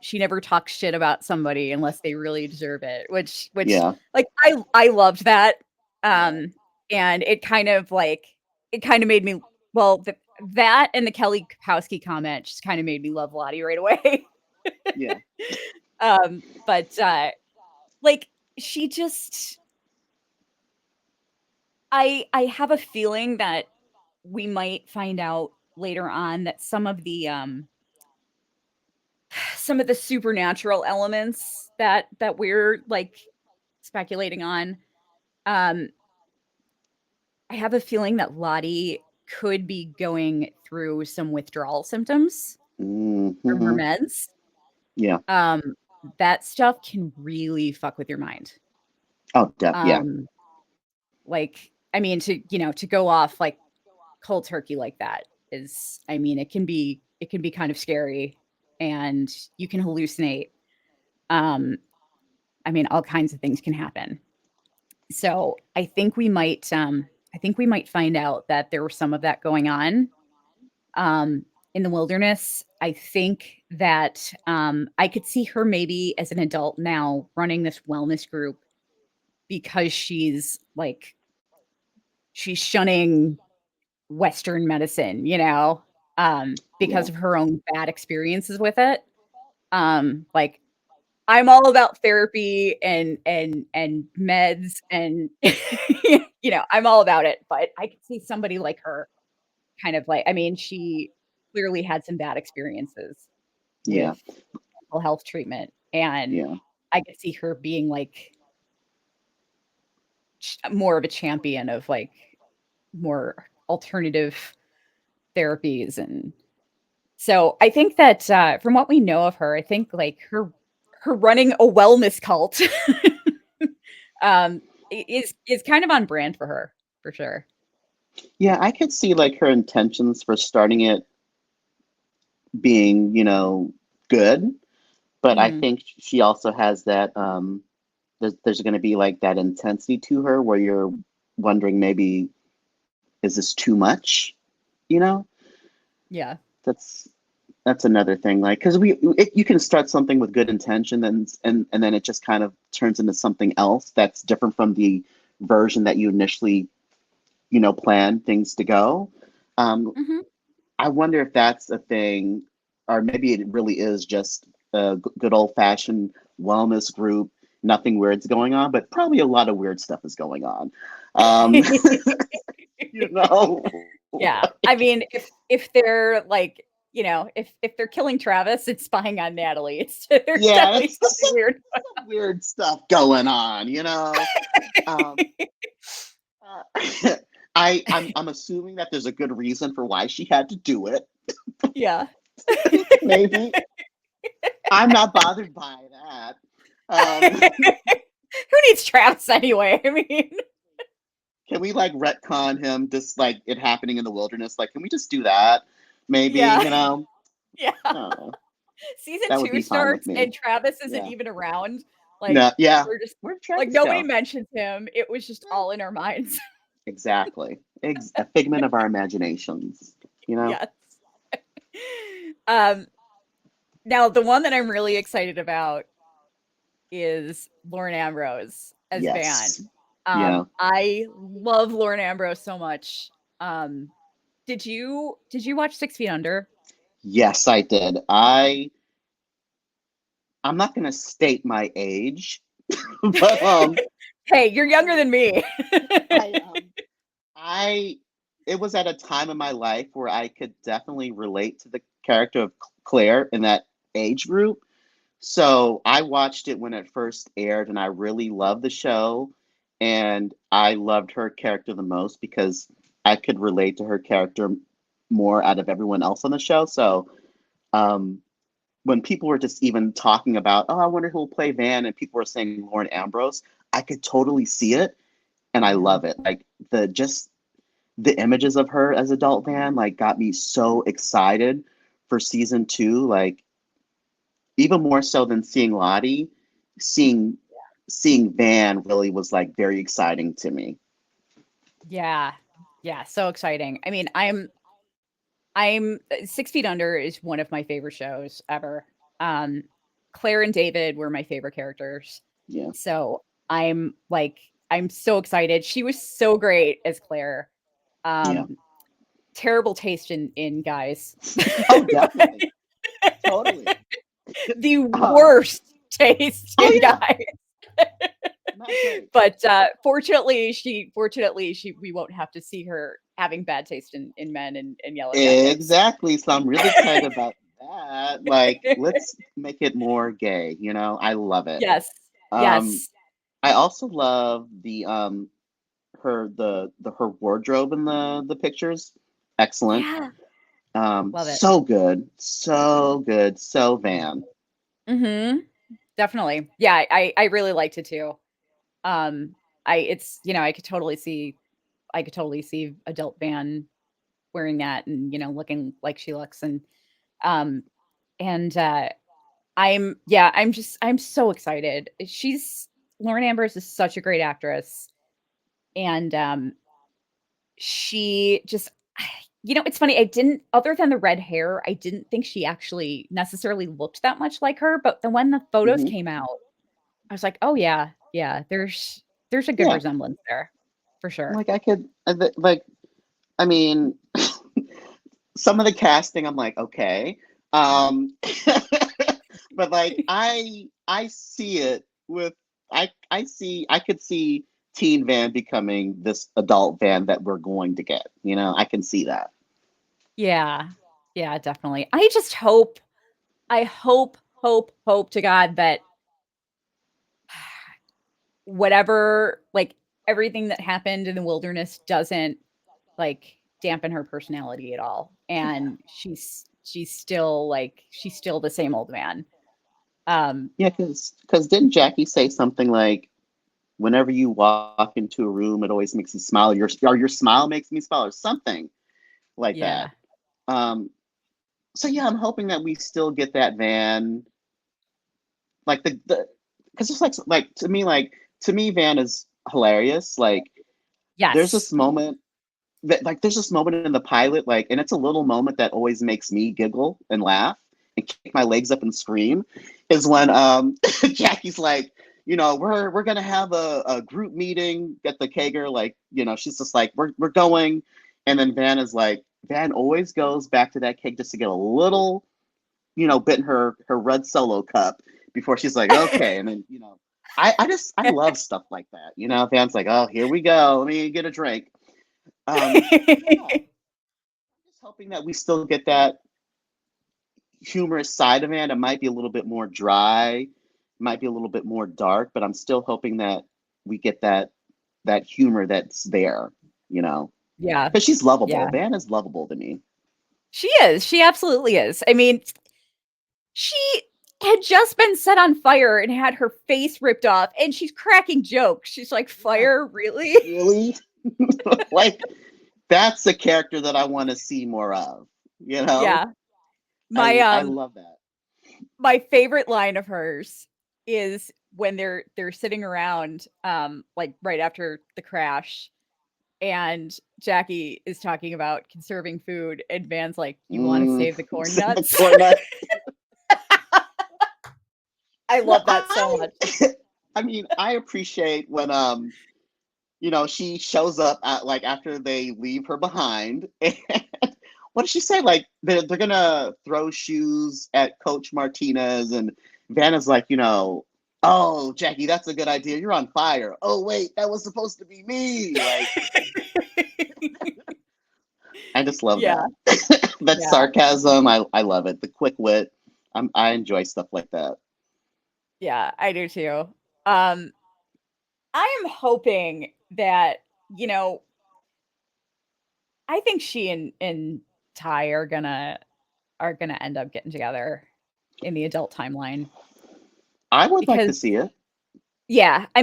talks shit about somebody unless they really deserve it, which Yeah. like I loved that. And it kind of made me, well, that and the Kelly Kapowski comment just kind of made me love Lottie right away. Yeah. But like she just, I have a feeling that we might find out later on that some of the supernatural elements that we're like speculating on, um I have a feeling that Lottie could be going through some withdrawal symptoms from her Mm-hmm. meds. Yeah. That stuff can really fuck with your mind. Oh, yeah. Like, I mean, to go off like cold turkey like that is, I mean, it can be kind of scary, and you can hallucinate. I mean, all kinds of things can happen. So I think we might find out that there was some of that going on in the wilderness. I think that I could see her maybe as an adult now running this wellness group because she's shunning Western medicine, because Yeah. of her own bad experiences with it. Like, I'm all about therapy and meds and I'm all about it, but I could see somebody like her kind of like, I mean, she clearly had some bad experiences Yeah. with mental health treatment, and Yeah. I could see her being like more of a champion of like more alternative therapies. And so I think that from what we know of her, I think like her running a wellness cult is kind of on brand for her, for sure. Yeah, I could see like her intentions for starting it being, good, but I Mhm. think she also has that there's going to be like that intensity to her where you're wondering maybe is this too much? You know? Yeah. That's another thing, like, because you can start something with good intention, and then it just kind of turns into something else that's different from the version that you initially planned things to go. um Mhm. I wonder if that's a thing, or maybe it really is just a good old fashioned wellness group. Nothing weird's going on, but probably a lot of weird stuff is going on. um you know Yeah. I mean, if they're like, if they're killing Travis and spying on Natalie, there's yeah, definitely it's something weird. some weird stuff going on. um uh, I'm assuming that there's a good reason for why she had to do it. Yeah. Maybe I'm not bothered by that. Who needs Travis anyway? I mean, Can we like retcon him just like it happening in the wilderness? Like, can we just do that? Maybe, yeah. Yeah. Oh, Season that would 2 be fine with starts me. and Travis isn't Yeah. even around. Like, No, yeah. we're just Where'd like, Travis nobody go? mentions him. It was just all in our minds. Exactly. A figment of our imaginations, you know? Yes. Um, Now the one that I'm really excited about is Lauren Ambrose as Yes. Van. Yeah. I love Lauren Ambrose so much. Um, did you watch 6 Feet Under? Yes, I did. I'm not gonna state my age, but Hey, you're younger I than me. I I it was at a time in my life where I could definitely relate to the character of Claire in that age group. So I watched it when it first aired, and I really loved the show. And I loved her character the most because I could relate to her character more out of everyone else on the show. So um, when people were just even talking about, oh, I wonder who will play Van, and people were saying Lauren Ambrose, I could totally see it, and I Yeah. love it. Like the images of her as adult Van like got me so excited for season 2. Like even more so than seeing Lottie, seeing Van really was like very exciting to me. Yeah. Yeah, so exciting. I mean, I'm I'm 6 Feet Under is one of my favorite shows ever. Claire and David were my favorite characters. Yeah. So I'm so excited. She was so great as Claire. Yeah. Terrible taste in guys. Oh, definitely. Totally. The worst taste Oh, in yeah. guys. Not great. But fortunately we won't have to see her having bad taste in men and Yellowjackets. Exactly. So I'm really excited about that. Like, let's make it more gay, you know? I love it. Yes. Yes. I also love the her wardrobe in the pictures. Excellent. Yeah. Love it. So good. So good. So Van. Mm-hmm. Definitely. Yeah, I really liked it too. It's, I could totally see adult Van wearing that and, looking like she looks. Um and I'm so excited. Lauren Ambrose is such a great actress. And she just it's funny. I didn't, other than the red hair, I didn't think she actually necessarily looked that much like her. But then when the photos Mhm. came out, I was like, oh yeah, there's a good Yeah. resemblance there for sure. Like I mean, some of the casting, I'm like, okay. But like I see it with I could see teen Van becoming this adult Van that we're going to get. You know, I can see that. Yeah. Yeah, definitely. I hope to God that whatever, like everything that happened in the wilderness doesn't like dampen her personality at all. And she's still the same old man. Yeah, because didn't Jackie say something like, "Whenever you walk into a room, it always makes you smile. Your smile makes me smile," or something like Yeah. that. Um, so yeah, I'm hoping that we still get that Van, like the because it's to me Van is hilarious. Like there's Yes. this moment there's this moment in the pilot, like, and it's a little moment that always makes me giggle and laugh and kick my legs up and scream, is when Jackie's like, we're gonna have a group meeting at the Kager, like, she's just like, we're going, and then Van always goes back to that cake just to get a little, bit in her red solo cup before she's like, okay, and then I love stuff like that. Van's like, oh, here we go, let me get a drink. Yeah, I'm just hoping that we still get that humorous side of it. It might be a little bit more dry, might be a little bit more dark, but I'm still hoping that we get that humor that's there, Yeah. because she's lovable. Yeah. Van is lovable to me. She is. She absolutely is. I mean, she had just been set on fire and had her face ripped off, and she's cracking jokes. She's like, Yeah, fire, really? really. Like, that's a character that I want to see more of. Yeah. I My I love that. my favorite line of hers is when they're sitting around like right after the crash, and Jackie is talking about conserving food and Van's like, you want to save the corn nuts? Corn nuts. I No, love that so much. I mean, I appreciate when she shows up like after they leave her behind. And what does she say? Like they're gonna throw shoes at Coach Martinez, and Vanna's like, oh, Jackie, that's a good idea. You're on fire. Oh wait, that was supposed to be me. Like, I just love Yeah. that. That Yeah. sarcasm. I love it. The quick wit. I enjoy stuff like that. Yeah, I do too. Um, I am hoping that, you know, I think she and Ty are gonna end up getting together in the adult timeline I would like to because see it. yeah, I I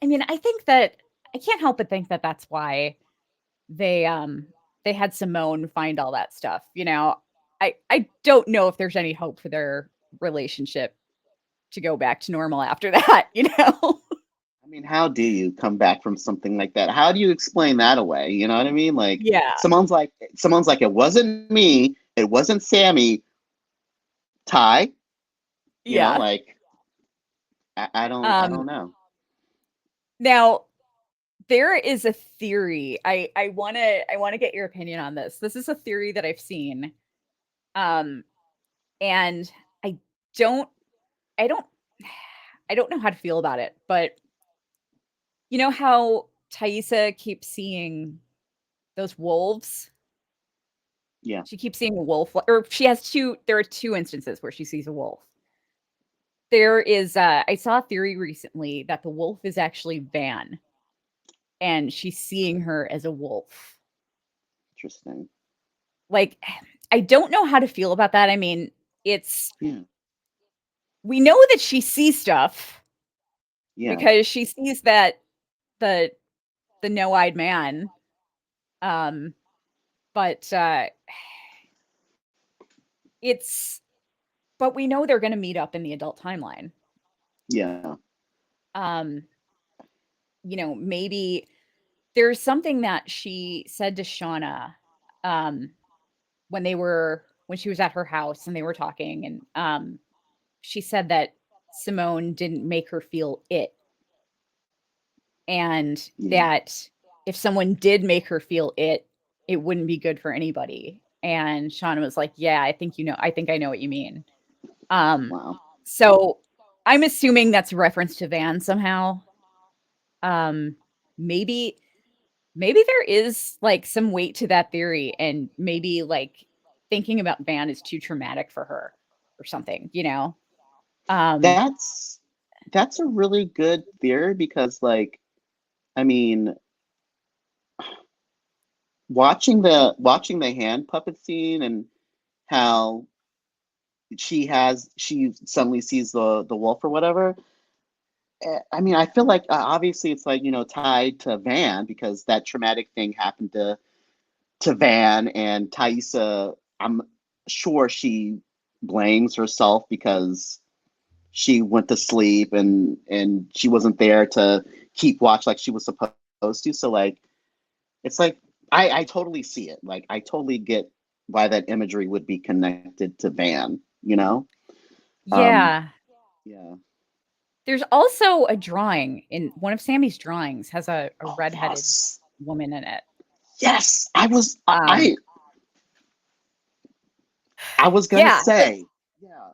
mean, I think that I can't help but think that that's why they they had Simone find all that stuff, you know. I don't know if there's any hope for their relationship to go back to normal after that, you know. I mean, how do you come back from something like that? How do you explain that away? You know what I mean? Like, Yeah. Simone's like, Someone's like, it wasn't me, it wasn't Sammy. Ty, Yeah. like I don't know. Now there is a theory. I wanna get your opinion on this. This is a theory that I've seen. Um, and I don't I don't I don't know how to feel about it, but you know how Thaisa keeps seeing those wolves? Yeah. She keeps seeing a wolf, or she has two. There are two instances where she sees a wolf. There is, I saw a theory recently that the wolf is actually Van, and she's seeing her as a wolf. Interesting. Like, I don't know how to feel about that. I mean, it's Yeah. we know that she sees stuff Yeah. because she sees that the the no-eyed man. Um, but it's but we know they're going to meet up in the adult timeline. Yeah. Um, maybe there's something that she said to Shauna um when she was at her house and they were talking, and she said that Simone didn't make her feel it, and Yeah. that if someone did make her feel it, it wouldn't be good for anybody. And Shauna was like, "Yeah, I think I know what you mean." Um, Wow. so I'm assuming that's a reference to Van somehow. Um, maybe maybe there is like some weight to that theory, and maybe like thinking about Van is too traumatic for her or something. Um, That's that's a really good theory because like I mean watching the hand puppet scene and how she suddenly sees the wolf or whatever. I mean, I feel like obviously it's like tied to Van because that traumatic thing happened to Van and Thaisa. I'm sure she blames herself because she went to sleep and she wasn't there to keep watch like she was supposed to. So like it's like I totally see it. Like I totally get why that imagery would be connected to Van. Um yeah. yeah. There's also a drawing in one of Sammy's drawings has a Oh redheaded yes. woman in it. Yes. Um, I was gonna yeah, like say. Yeah.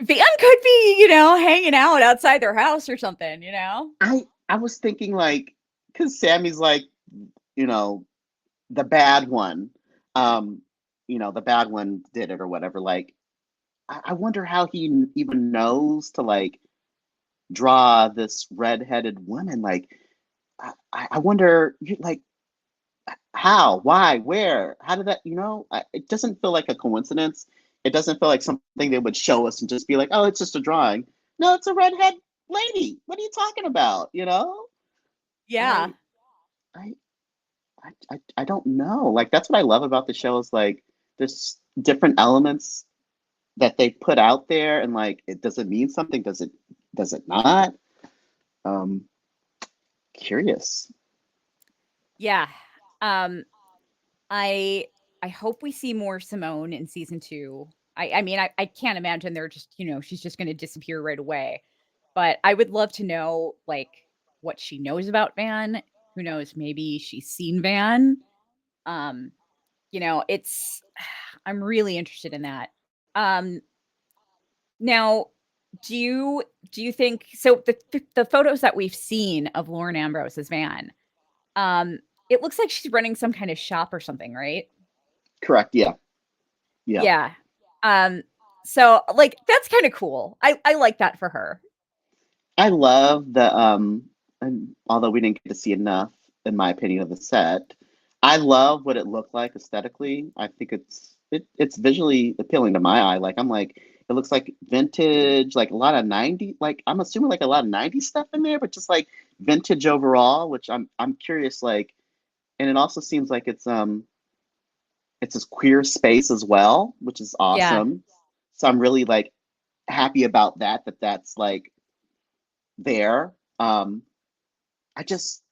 Van could be, hanging out outside their house or something. I was thinking like because Sammy's like, you know, the bad one. Um, the bad one did it or whatever. Like I wonder how he even knows to like draw this redheaded woman. Like I wonder like how, why, where, how did that, it doesn't feel like a coincidence. It doesn't feel like something they would show us and just be like, oh, it's just a drawing. No, it's a redhead lady. What are you talking about? yeah. I, I, I don't know. Like, that's what I love about the show is like, there's different elements that they put out there and like, does it mean something? Does it not? Um, Curious. Yeah. Um, I I hope we see more Simone in season 2. I mean, I can't imagine they're just, she's just gonna disappear right away. But I would love to know, like, what she knows about Van. Who knows? Maybe she's seen Van. Um, it's I'm really interested in that. Um, now, do you think so? The photos that we've seen of Lauren Ambrose's Van, um, it looks like she's running some kind of shop or something, right? Correct. Yeah. Yeah. Yeah. Um, so like that's kind of cool. I like that for her. I love and although we didn't get to see enough, in my opinion, of the set, I love what it looked like aesthetically. I think it's visually appealing to my eye. Like I'm like, it looks like vintage, like a lot of 90s, like I'm assuming like a lot of 90s stuff in there, but just like vintage overall, which I'm curious, like, and it also seems like it's this queer space as well, which is Yeah. awesome. So I'm really like happy about that's like there. I just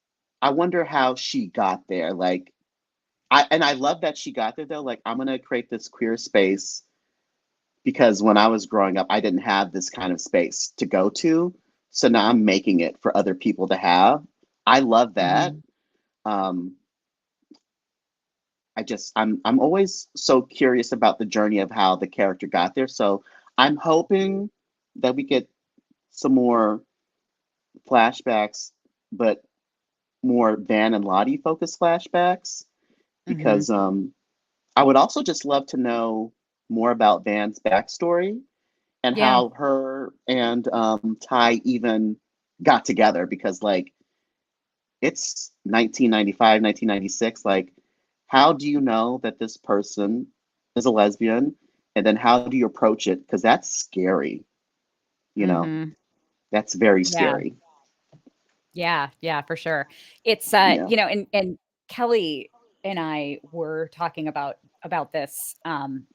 I wonder how she got there. Like I love that she got there though. Like, I'm gonna create this queer space because when I was growing up, I didn't have this kind of space to go to. So now I'm making it for other people to have. I love that. Mhm. Um, I'm always so curious about the journey of how the character got there. So I'm hoping that we get some more flashbacks, but more Van and Lottie focused flashbacks Mhm. because I would also just love to know more about Van's backstory and Yeah. how her and Ty even got together because like it's 1995, 1996. Like, how do you know that this person is a lesbian? And then how do you approach it? Because that's scary, you know, Mhm. that's very Yeah. scary. Yeah, yeah, for sure. It's Yeah. and Kelly and I were talking about this on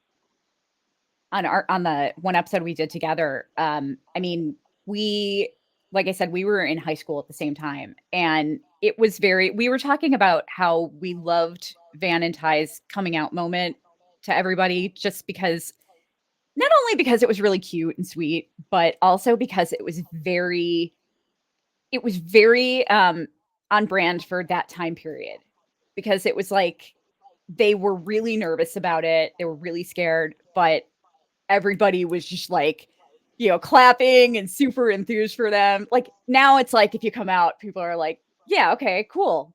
the one episode we did together. I mean, we like I said, we were in high school at the same time, and it was very we were talking about how we loved Van and Ty's coming out moment to everybody just because not only because it was really cute and sweet, but also because it was very on brand for that time period because it was like they were really nervous about it. They were really scared, but everybody was just like, clapping and super enthused for them. Like now it's like if you come out, people are like, yeah, okay, cool.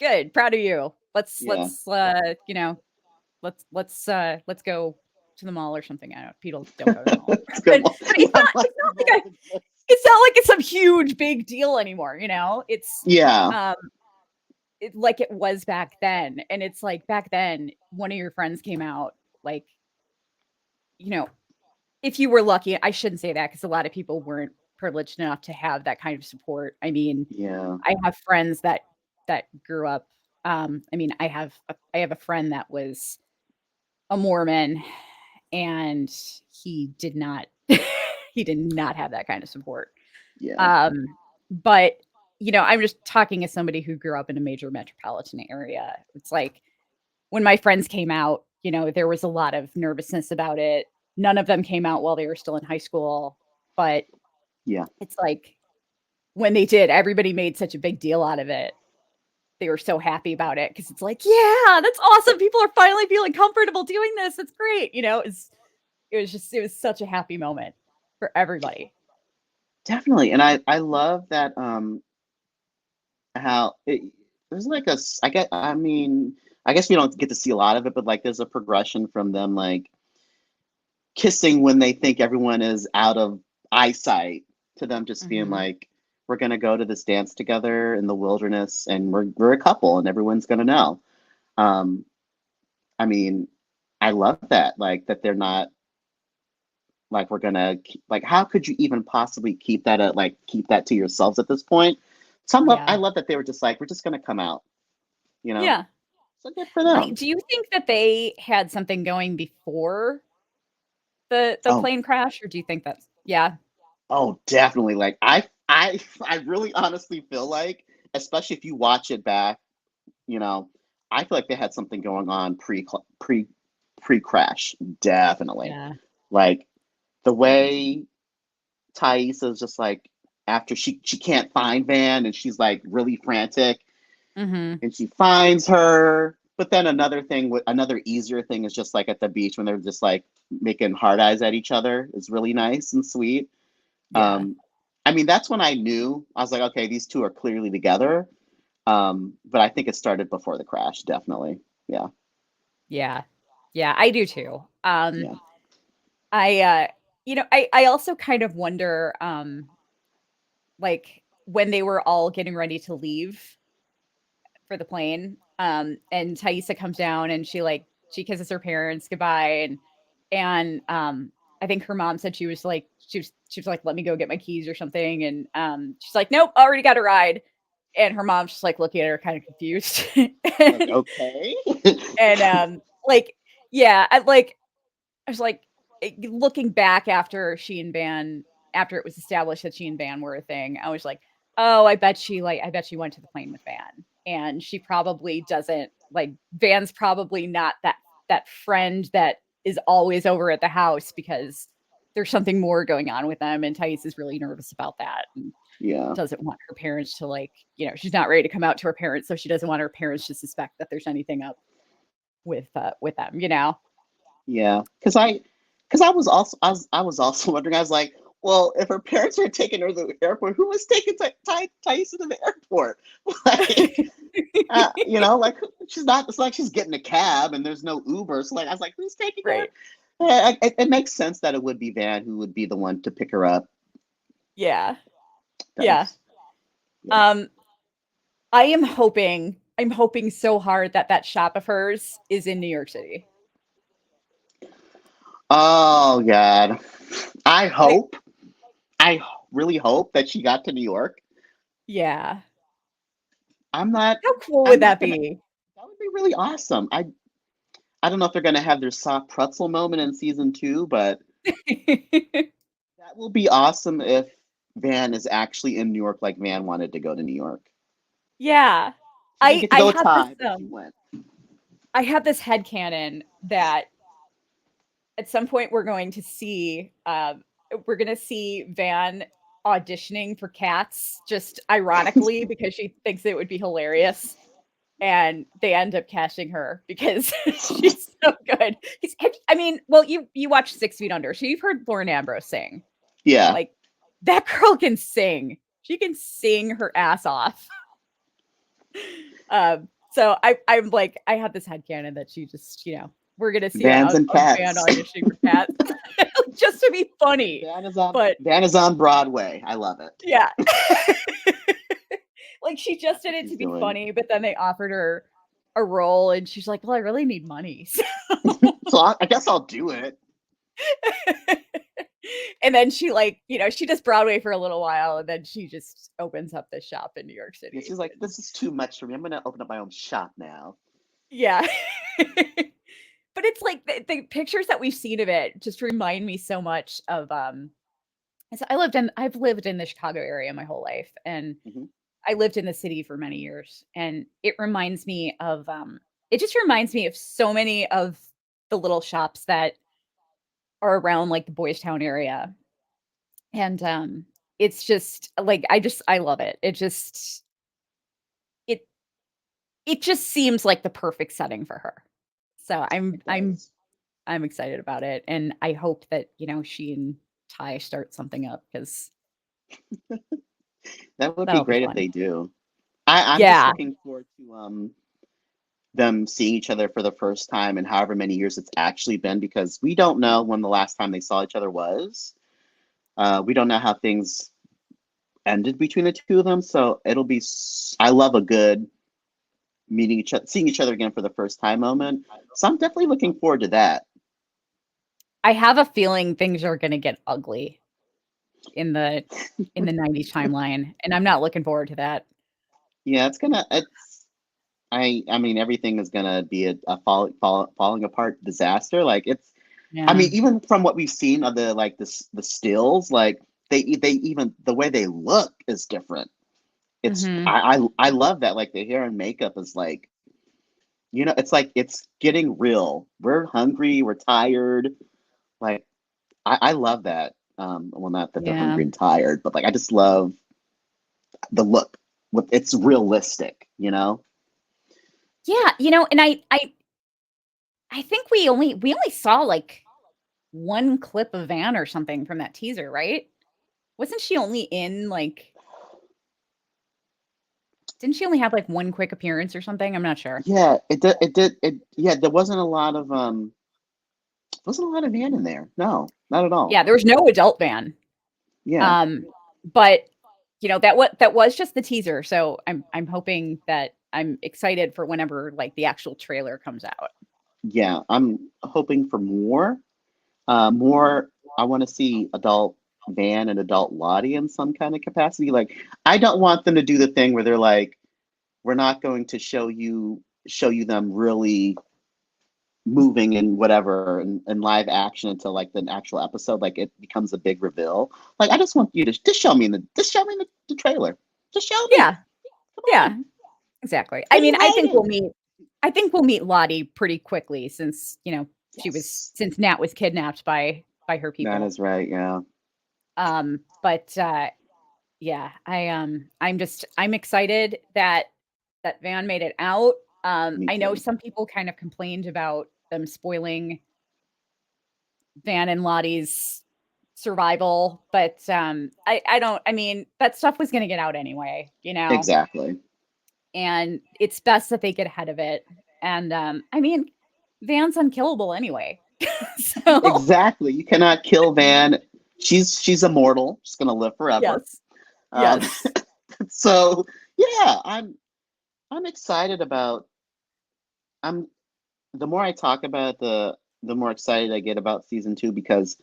Good. Proud of you. Let's Yeah. let's uh, you know, let's go to the mall or something. I don't know. People don't go to the mall anymore. Come But on. but it's I'm not like, it's not no, like it's not like it's some huge big deal anymore. It's yeah. um like it was back then. And it's like back then, one of your friends came out, like, you know, if you were lucky, I shouldn't say that because a lot of people weren't privileged enough to have that kind of support. I mean, Yeah. I have friends that grew up. I mean, I have a friend that was a Mormon, and he did not he did not have that kind of support. Yeah. But, I'm just talking as somebody who grew up in a major metropolitan area. It's like when my friends came out, there was a lot of nervousness about it. None of them came out while they were still in high school, but Yeah. it's like when they did, everybody made such a big deal out of it. They were so happy about it because it's like, yeah, that's awesome. People are finally feeling comfortable doing this. It's great. It was such a happy moment for everybody. Definitely. And I love that how there's like I mean, I guess we don't get to see a lot of it, but like there's a progression from them like kissing when they think everyone is out of eyesight to them just being Mhm. like, we're gonna go to this dance together in the wilderness and we're a couple and everyone's gonna know. Um, I mean, I love that, like that they're not like we're gonna like how could you even possibly keep that keep that to yourselves at this point? I Yeah. love that they were just like, we're just gonna come out, you know. Yeah. So good for them. Do you think that they had something going before the Oh, plane crash, or do you think that's yeah. oh, definitely. Like I really honestly feel like, especially if you watch it back, you know, I feel like they had something going on pre crash. Definitely. Yeah. Like the way Thais is just like after she can't find Van and she's like really frantic Mhm. and she finds her. But then another easier thing is just like at the beach when they're just like making hard eyes at each other is really nice and sweet. Yeah. Um, I mean, that's when I knew I was like, okay, these two are clearly together. But I think it started before the crash, definitely. Yeah, Yeah. Yeah, I do too. yeah, I also kind of wonder, like, when they were all getting ready to leave for the plane, and Taissa comes down and she kisses her parents goodbye, and I think her mom said she was like, "Let me go get my keys," or something, and, she's like, "Nope, already got a ride," and her mom's just, like, looking at her kinda confused. like okay, And, like yeah, I was like, looking back after it was established that she and Van were a thing, I was like, "Oh, I bet she went to the plane with Van, and she probably doesn't like Van's probably not that friend that is always over at the house because there's something more going on with them, and Thais is really nervous about that and Yeah. doesn't want her parents to, like, she's not ready to come out to her parents, so she doesn't want her parents to suspect that there's anything up with them, Yeah. Because I was also wondering. I was like, well, if her parents were taking her to the airport, who was taking Thais to the airport? Like, like she's not. It's like she's getting a cab and there's no Uber. So like, I was like, who's taking her? Right. It makes sense that it would be Van who would be the one to pick her up. Yeah. Yeah. Does. Yeah. I'm hoping so hard that shop of hers is in New York City. Oh God. I Like, hope. I really hope that she got to New York. yeah. I'm not. How cool I'm would not that gonna. be? That would be really awesome. I don't know if they're gonna have their soft pretzel moment in season 2, but that will be awesome if Van is actually in New York, like Van wanted to go to New York. Yeah. She didn't get to I go with have this Ty, but she went. I have this headcanon that at some point we're going to see Van auditioning for Cats, just ironically because she thinks it would be hilarious, and they end up casting her because she's so good. Well, you watch 6 Feet Under, so you've heard Lauren Ambrose sing. Yeah. Like, that girl can sing. She can sing her ass off. So I'm like, I have this headcanon that she just, we're gonna see Vans a and band Cats. auditioning for Cats just to be funny. Van is on Broadway. I love it. Yeah. Like, she just did That's what it to she's be doing. funny, but then they offered her a role and she's like, well, I really need money. So I guess I'll do it. And then she, she does Broadway for a little while, and then she just opens up this shop in New York City. Yeah, she's like, this is too much for me. I'm going to open up my own shop now. Yeah. But it's like the pictures that we've seen of it just remind me so much of so I've lived in the Chicago area my whole life, and Mhm. I lived in the city for many years, and it reminds me of it just reminds me of so many of the little shops that are around, like, the Boys Town area. And it's just like, I love it. It it just seems like the perfect setting for her. So It I'm does. I'm excited about it, and I hope that, she and Ty start something up, because That would be that'll be great if fun. they do. I'm just Yeah. looking forward to them seeing each other for the first time in however many years it's actually been, because we don't know when the last time they saw each other was. We don't know how things ended between the two of them, so it'll be. I love a good seeing each other again for the first time moment. So I'm definitely looking forward to that. I have a feeling things are gonna get ugly in the 90s timeline, and I'm not looking forward to that. Yeah, it's. I mean, everything is gonna be a falling apart disaster. Like it's. I Yeah. mean, even from what we've seen of the stills, like they even the way they look is different. It's Mhm. I love that. Like the hair and makeup is like, it's like it's getting real. We're hungry, we're tired. Like I love that. Well, not that they're Yeah. hungry and tired, but like I just love the look. It's realistic, Yeah, and I think we only saw, like, one clip of Van or something from that teaser, right? Wasn't she only in, like, didn't she only have, like, one quick appearance or something? I'm not sure. Yeah, it did. It did. Yeah, there wasn't a lot of Van in there. No, not at all. Yeah, there was no adult Van. Yeah, Um, but, that was just the teaser, so I'm hoping that I'm excited for whenever, like, the actual trailer comes out. yeah. I'm hoping for more. More. I want to see adult Van and adult Lottie in some kind of capacity. Like, I don't want them to do the thing where they're like, we're not going to show you them really moving and whatever in live action until like the actual episode. Like it becomes a big reveal. Like I just want you to just show me the trailer. Just show me. Yeah, Come yeah, on. exactly. What I are mean, you I think we'll hiding? meet I think we'll meet Lottie pretty quickly since, Yes, since Nat was kidnapped by her that people. is right. Yeah, But yeah, I'm excited that Van made it out. me I know too. some people kind of complained about them spoiling Van and Lottie's survival, but I don't. I mean, that stuff was going to get out anyway, Exactly. and it's best that they get ahead of it. And I mean, Van's unkillable anyway, so Exactly. You cannot kill Van. She's immortal. She's gonna live forever. yes, Um, yes, so yeah, I'm excited about. I'm the more I talk about the more excited I get about season 2 because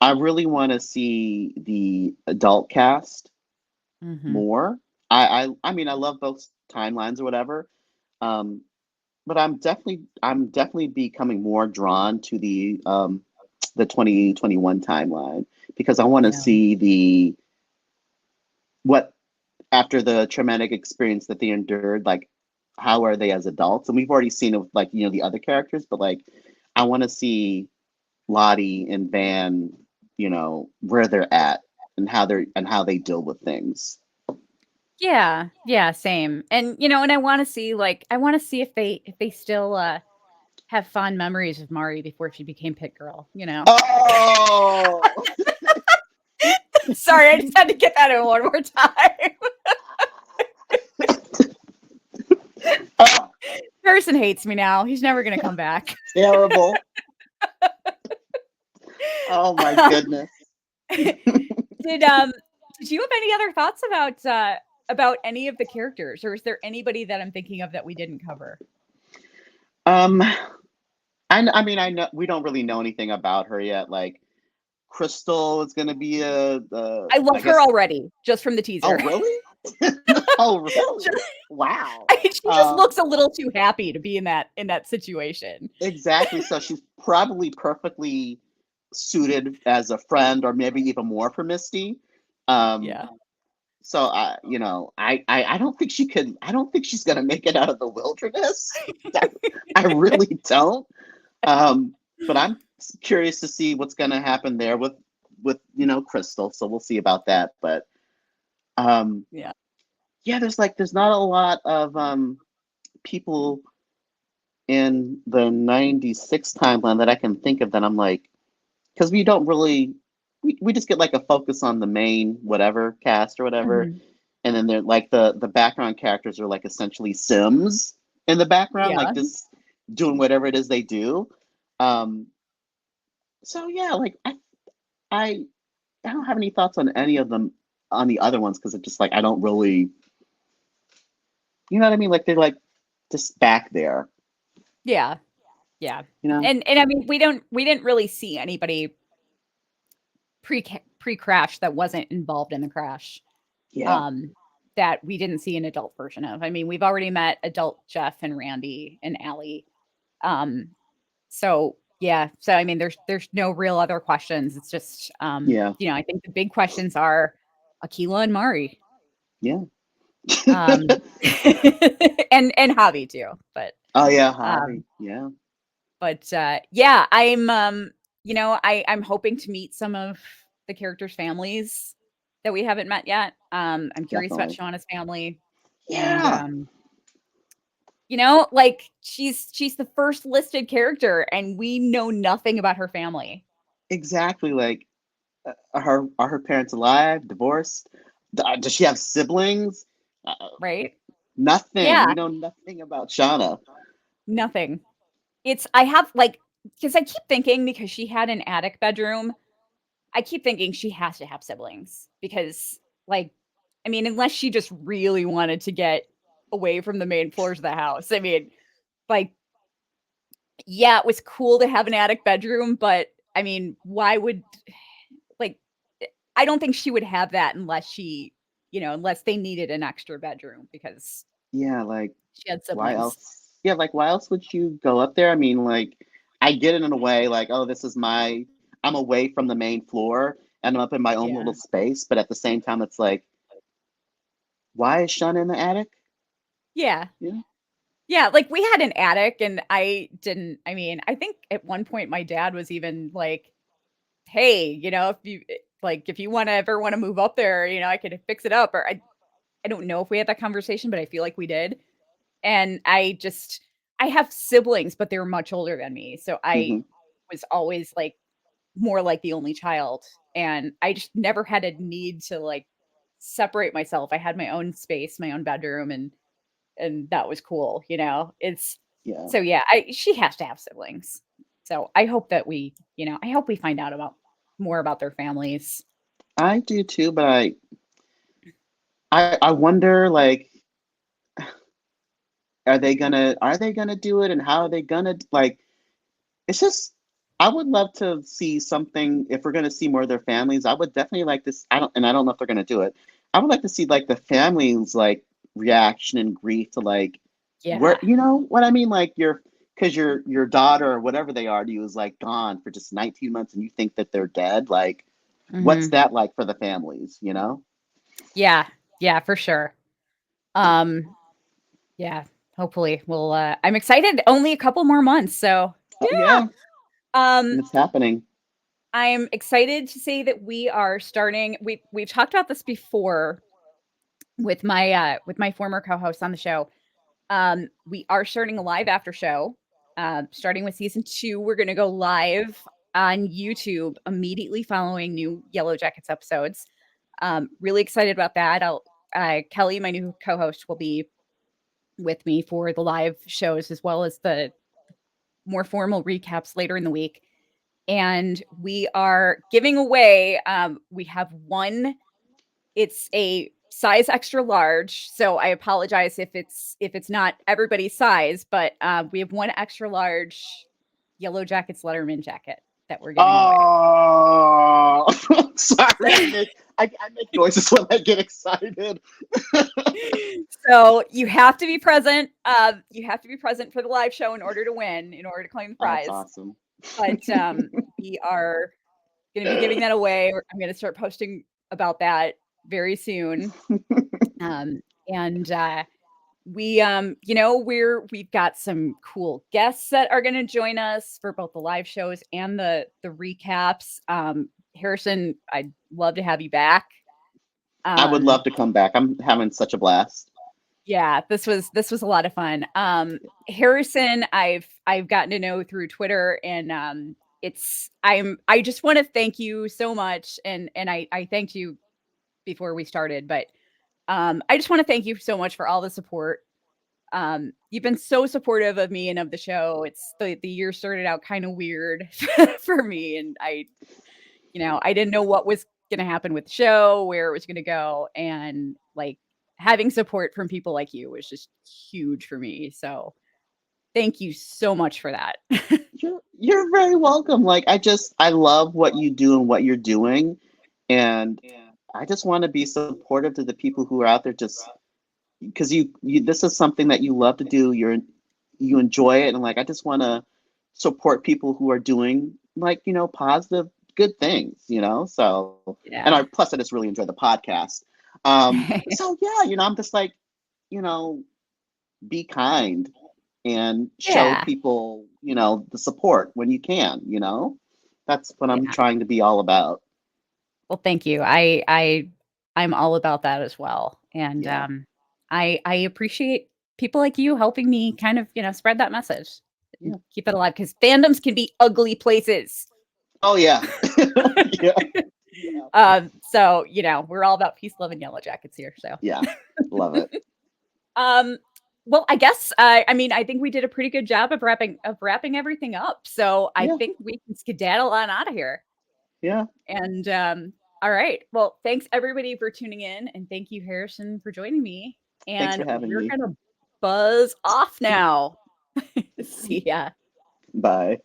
I really want to see the adult cast hmm more. I mean I love both timelines or whatever. Um, but I'm definitely becoming more drawn to the 2021 timeline because I want to yeah, see the what after the traumatic experience that they endured, like how are they as adults? And we've already seen it with like, the other characters, but like I want to see Lottie and Van, where they're at and how they deal with things. yeah, yeah, same. And and I want to see if they still have fond memories of Mari before she became Pit Girl. Oh, Sorry, I just had to get that in one more time. Harrison hates me now. He's never gonna come back. terrible. Oh my goodness. Did you have any other thoughts about any of the characters, or is there anybody that I'm thinking of that we didn't cover? Um, I mean, I know we don't really know anything about her yet. Like, Crystal is gonna be I I love her guess. already, just from the Oh, teaser. really? Oh, really? Wow. She just looks a little too happy to be in that situation. Exactly. So she's probably perfectly suited as a friend, or maybe even more for Misty. Um, Yeah. so I don't think she could. I don't think she's gonna make it out of the wilderness. I really don't. But I'm curious to see what's gonna happen there with Crystal. So we'll see about that. But um, Yeah. yeah, there's not a lot of people in the 96 timeline that I can think of that I'm like, because we don't really, we just get like a focus on the main whatever cast or whatever. Mhm. And then they're like the background characters are like essentially Sims in the background, Yeah. like just doing whatever it is they do. Um, so yeah, like I, I don't have any thoughts on any of them on the other ones because it's just like I don't really, you know what I mean? Like they're like just back there, Yeah. Yeah. you know? And I mean, we didn't really see anybody pre-crash that wasn't involved in the crash. Yeah, Um that we didn't see an adult version of. I mean, we've already met adult Jeff and Randy and Allie. Um so yeah, so I mean there's no real other yeah, questions. It's just I think the big questions are Akilah and Mari. yeah. Um and Javi too. Oh yeah, Um Javi. Yeah, yeah, I'm hoping to meet some of the characters' families that we haven't met yet. I'm curious about definitely. Shauna's family, and Yeah, like she's the first listed character, and we know nothing about her family, exactly. Like, are her parents alive? Divorced? Does she have siblings? Uh, right? Nothing. Yeah, We know nothing about Shauna. nothing. I have like because I keep thinking because she had an attic bedroom, I keep thinking she has to have siblings because, like, I mean, unless she just really wanted to get away from the main floors of the house. I mean, like, yeah, it was cool to have an attic bedroom, but I mean, why would like I don't think she would have that unless unless they needed an extra bedroom because Yeah, like she had why siblings. else? Yeah, like why else would you go up there? I mean, like I get it in a way, like, oh, this is I'm away from the main floor and I'm up in my own Yeah. little space, but at the same time, it's like, why is Shauna in the attic? Yeah. Yeah. Yeah, like, we had an attic, and I mean, I think at one point my dad was even like, "Hey, if you like, if you ever wanna move up there, I could fix it up," or I don't know if we had that conversation, but I feel like we did. And I have siblings, but they're much older than me, so I Hmm. was always, like, more like the only child, and I just never had a need to, like, separate myself. I had my own space, my own bedroom, and that was cool, It's Yeah, so yeah, I she has to have siblings. So I hope that I hope we find out about more about their families. I do too, but I wonder like, are they gonna do it, and how are they gonna like? It's just I would love to see something if we're gonna see more of their families. I would definitely like this. I don't know if they're gonna do it. I would like to see like the families like reaction and grief to like where Yeah. you know what I mean, like because your daughter or whatever they are to you is like gone for just 19 months and you think that they're dead. Like, what's Mhm. that like for the families? Yeah. Yeah, for sure. Um, yeah, hopefully I'm excited. Only a couple more months, so yeah. Yeah, Um, and it's happening. I'm excited to say that we are starting we've talked about this before with my former co-host on the show. We are starting a live after show. Starting with season 2, we're gonna go live on YouTube immediately following new Yellowjackets episodes. Really excited about that. Kelly, my new co-host, will be with me for the live shows as well as the more formal recaps later in the week. And we are giving away, we have one, it's a size extra large. So I apologize if it's not everybody's size, but we have one extra large Yellowjackets Letterman jacket that we're giving away. Oh, sorry. I make noises when I get excited. So you have to be present. You have to be present for the live show in order to win, in order to claim the That's prize. awesome. But we are going to be giving that away. I'm going to start posting about that very soon. Um, and we've got some cool guests that are going to join us for both the live shows and the recaps. Harrison, I'd love to have you back. I would Um, love to come back. I'm having such a blast. Yeah, this was a lot of fun. Harrison, I've gotten to know through Twitter, and I just want to thank you so much, and I thanked you before we started, but I just want to thank you so much for all the support. You've been so supportive of me and of the show. It's the year started out kind of weird for me, and I didn't know what was going to happen with the show, where it was going to go, and like having support from people like you was just huge for me. So thank you so much for that. You're very welcome. Like I love what you do and what you're doing, and I just want to be supportive to the people who are out there just because you this is something that you love to do. You enjoy it, and like I just want to support people who are doing like positive good things. So and I Yeah. plus I just really enjoy the podcast. So yeah, I'm just like you know be kind and show Yeah. people the support when you can. That's what I'm Yeah. trying to be all about. Well, thank you. I'm all about that as well. And Yeah. I appreciate people like you helping me kind of, spread that message. Yeah. Keep it alive because fandoms can be ugly places. Oh yeah. Yeah. Yeah. So, we're all about peace, love, and yellow jackets here. So, Yeah. Love it. um, well, I guess I mean I think we did a pretty good job of wrapping everything up. So I Yeah. think we can skedaddle on out of here. Yeah. And all right. Well, thanks everybody for tuning in, and thank you, Harrison, for joining me. Thanks And for having we're me. gonna buzz off now. See ya. Bye.